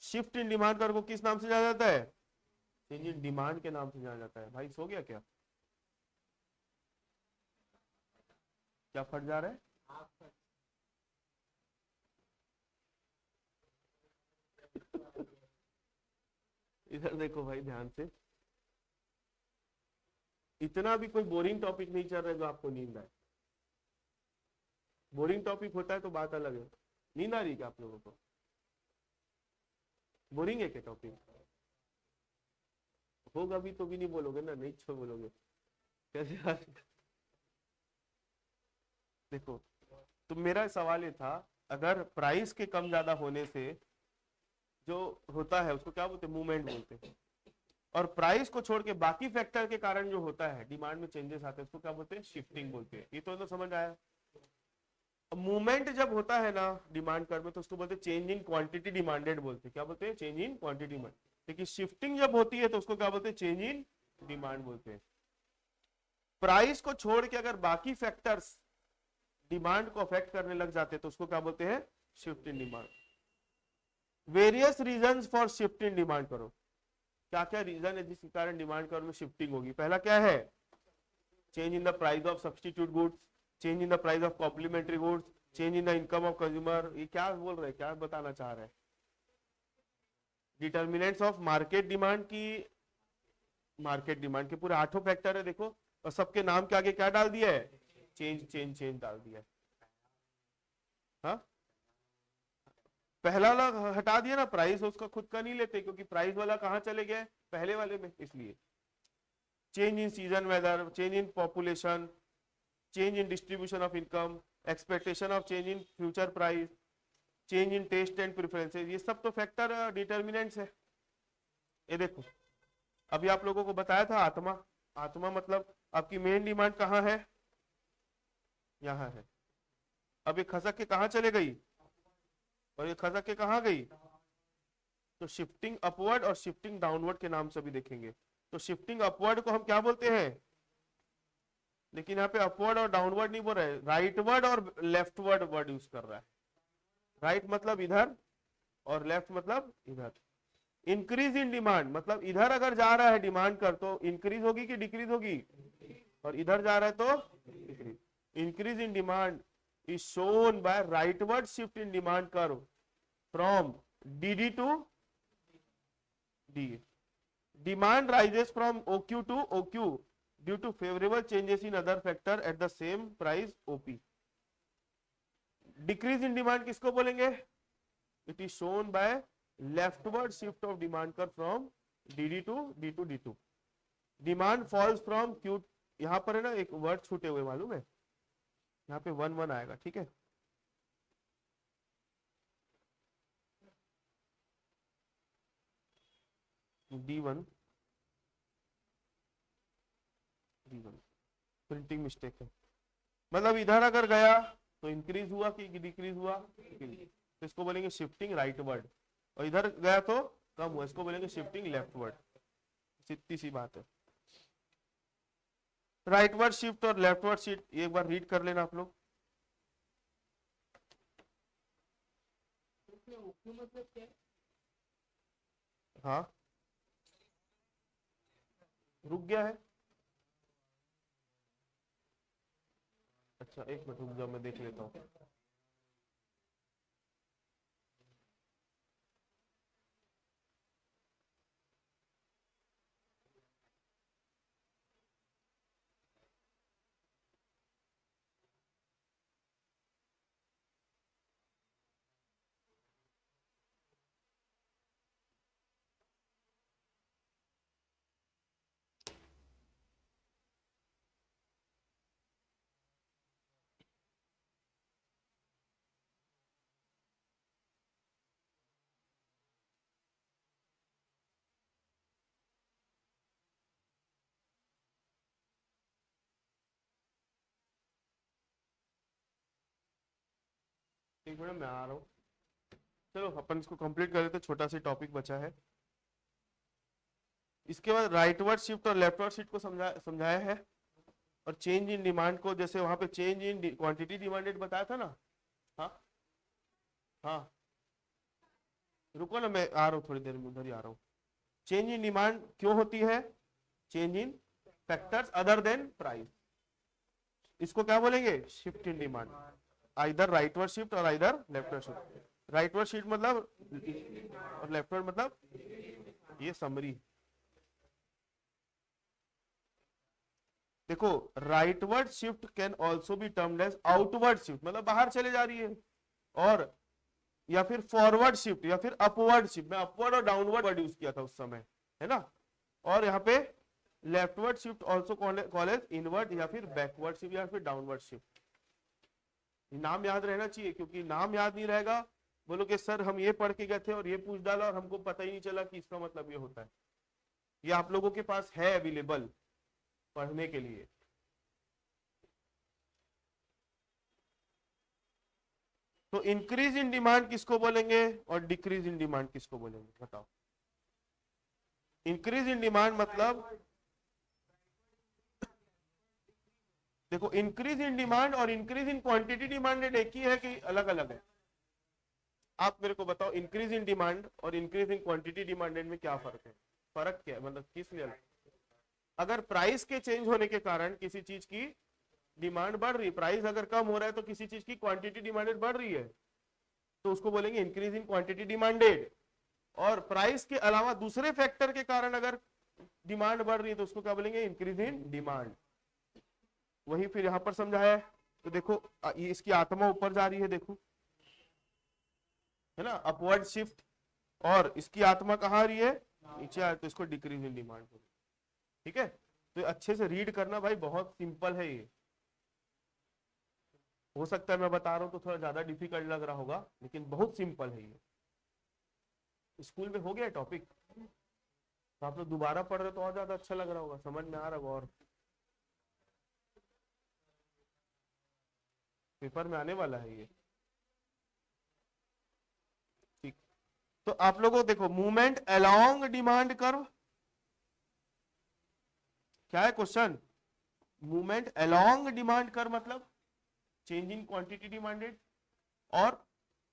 शिफ्ट इन डिमांड कर्व को किस नाम से जाना जाता है, चेंज इन डिमांड के नाम से जाना जाता है। भाई सो गया क्या, क्या फट जा रहा है, इधर देखो भाई ध्यान से। इतना भी कोई बोरिंग टॉपिक नहीं चल रहा है जो आपको नींद आए। बोरिंग टॉपिक होता है तो बात अलग है। नींद आ रही क्या आप लोगों को, बोरिंग है क्या टॉपिक, होगा भी तो भी नहीं बोलोगे ना, नहीं छोड़ बोलोगे कैसे यार। देखो, तो मेरा सवाल ये था, अगर प्राइस के कम ज्यादा होने से जो होता है उसको क्या बोलते हैं, मूवमेंट बोलते हैं। और प्राइस को छोड़ के बाकी फैक्टर के कारण जो होता है डिमांड में चेंजेस आते हैं उसको क्या बोलते हैं, शिफ्टिंग बोलते हैं। ये तो समझ आया। मूवमेंट जब होता है ना डिमांड कर्व में तो उसको बोलते हैं चेंज इन क्वांटिटी डिमांडेड बोलते हैं। क्या बोलते हैं, चेंज इन क्वांटिटी डिमांड। लेकिन शिफ्टिंग जब होती है तो उसको क्या बोलते हैं, चेंज इन डिमांड बोलते हैं। प्राइस को छोड़ के अगर बाकी फैक्टर्स डिमांड को अफेक्ट करने लग जाते हैं तो उसको क्या बोलते हैं, shift in demand. Various reasons for shift in demand करो, क्या क्या रीजन है जिसके कारण डिमांड कर्व में शिफ्टिंग होगी। पहला क्या है, change in the price of substitute goods, change in the price of complementary goods, change in the income of consumer. ये क्या बोल रहे हैं, क्या बताना चाह रहे हैं, डिटर्मिनेंट्स ऑफ मार्केट डिमांड की, मार्केट डिमांड के पूरे 8 फैक्टर है देखो, और सबके नाम के आगे क्या डाल दिया है, चेंज चेंज चेंज डाल दिया है। हाँ, पहला वाला हटा दिया ना, प्राइस उसका खुद का नहीं लेते क्योंकि प्राइस वाला कहाँ चले गए, पहले वाले में। इसलिए change in season weather, change in population, change in distribution of income, expectation of change in future price, change in taste and preferences, ये सब तो फैक्टर डिटर्मिनेंट्स है। ये देखो, अभी आप लोगों को बताया था आत्मा, आत्मा मतलब आपकी मेन डिमांड कहाँ है, यहाँ है। अब ये खसक के कहाँ चले गई और ये खसक के कहाँ गई, तो शिफ्टिंग अपवर्ड और शिफ्टिंग डाउनवर्ड के नाम से भी देखेंगे। तो शिफ्टिंग अपवर्ड को हम क्या बोलते हैं, लेकिन यहाँ पे अपवर्ड और डाउनवर्ड नहीं बोल रहे, राइटवर्ड और लेफ्टवर्ड वर्ड यूज कर रहा है। राइट मतलब इधर और लेफ्ट मतलब इधर। इंक्रीज इन डिमांड मतलब इधर अगर जा रहा है डिमांड कर तो इंक्रीज होगी कि डिक्रीज होगी, और इधर जा रहा है तो decrease. Increase in demand is shown by rightward shift in demand curve from D to D. Demand rises from OQ to OQ due to favorable changes in other factor at the same price OP। Decrease in demand किसको बोलेंगे? It is shown by leftward shift of demand curve from D to D two. Demand falls from Q, यहां पर है ना एक वर्ड छूटे हुए मालूम है, यहाँ पे 1 1 आएगा, ठीक है। D1 प्रिंटिंग मिस्टेक है, मतलब इधर अगर गया तो इंक्रीज हुआ कि डिक्रीज हुआ, तो इसको बोलेंगे शिफ्टिंग राइटवर्ड, और इधर गया तो कम हुआ, इसको बोलेंगे शिफ्टिंग लेफ्टवर्ड। इतनी सी बात है। राइटवर्ड शिफ्ट और लेफ्टवर्ड शिफ्ट एक बार रीड कर लेना आप लोग। हाँ रुक गया है, अच्छा एक मिनट रुक जाओ मैं देख लेता हूँ। एक मिनट मैं आ रहा हूँ, चलो अपन इसको कंप्लीट कर लेते, छोटा सा टॉपिक बचा है। इसके बाद राइटवर्ड शिफ्ट और लेफ्टवर्ड शिफ्ट को समझाया है, और चेंज इन डिमांड को, जैसे वहां पे चेंज इन क्वांटिटी डिमांडेड बताया था ना। हाँ हाँ रुको ना मैं आ रहा हूँ, थोड़ी देर में उधर ही आ रहा हूँ। चेंज इन डिमांड क्यों होती है? Change in factors other than price, इसको क्या बोलेंगे? Shift in demand, either rightward shift और either leftward shift. Rightward shift मतलब और लेफ्टवर्ड मतलब, ये समरी देखो। Rightward shift can also be termed as outward shift, मतलब बाहर चले जा रही है, और या फिर फॉरवर्ड शिफ्ट या फिर अपवर्ड शिफ्ट, मैं अपवर्ड और डाउनवर्ड वर्ड यूज किया था उस समय, है ना। और यहाँ पे leftward shift also call as inward या फिर बैकवर्ड शिफ्ट या फिर डाउनवर्ड शिफ्ट। नाम याद रहना चाहिए, क्योंकि नाम याद नहीं रहेगा, बोलोगे सर हम ये पढ़ के गए थे और ये पूछ डाला और हमको पता ही नहीं चला कि इसका मतलब ये होता है। ये आप लोगों के पास है अवेलेबल पढ़ने के लिए। तो इंक्रीज इन डिमांड किसको बोलेंगे और डिक्रीज इन डिमांड किसको बोलेंगे, बताओ। इंक्रीज इन डिमांड मतलब देखो, इंक्रीज इन डिमांड और इंक्रीज इन क्वांटिटी डिमांडेड एक ही है कि अलग अलग है? आप मेरे को बताओ, इंक्रीज इन डिमांड और इंक्रीज इन क्वांटिटी डिमांडेड में क्या फर्क है? फर्क क्या है, मतलब किस लिए? अगर प्राइस के चेंज होने के कारण किसी चीज की डिमांड बढ़ रही है, प्राइस अगर कम हो रहा है तो किसी चीज की क्वांटिटी डिमांडेड बढ़ रही है, तो उसको बोलेंगे इंक्रीज इन क्वांटिटी डिमांडेड। और प्राइस के अलावा दूसरे फैक्टर के कारण अगर डिमांड बढ़ रही है तो उसको क्या बोलेंगे? Increase in demand. वही फिर यहां पर समझाया है, तो देखो ये इसकी आत्मा ऊपर जा रही है, देखो है ना, अपवर्ड शिफ्ट, और इसकी आत्मा कहाँ आ रही है? नीचे आ, तो इसको डिक्रीज इन डिमांड। ठीक है, तो अच्छे से रीड करना भाई, बहुत सिंपल है ये। हो सकता है मैं बता रहा हूँ तो थोड़ा ज्यादा डिफिकल्ट लग रहा होगा, लेकिन बहुत सिंपल है ये। स्कूल में हो गया टॉपिक तो आप लोग दोबारा पढ़ रहे तो और ज्यादा अच्छा लग रहा होगा, समझ में आ रहा होगा, और पेपर में आने वाला है ये। ठीक, तो आप लोगों को देखो, मूवमेंट अलोंग डिमांड कर्व, क्या है question? Movement along demand curve मतलब चेंज इन क्वांटिटी डिमांडेड, और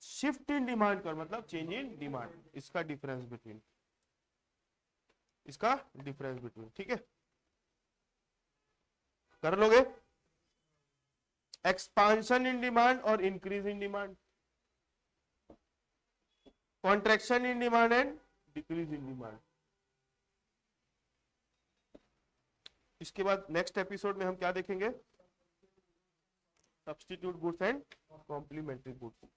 शिफ्ट इन डिमांड कर मतलब चेंज इन डिमांड, इसका डिफरेंस बिटवीन, ठीक है, कर लोगे। एक्सपांशन इन डिमांड और increase in demand, contraction in demand and decrease in demand. इसके बाद नेक्स्ट एपिसोड में हम क्या देखेंगे, substitute goods and complementary goods.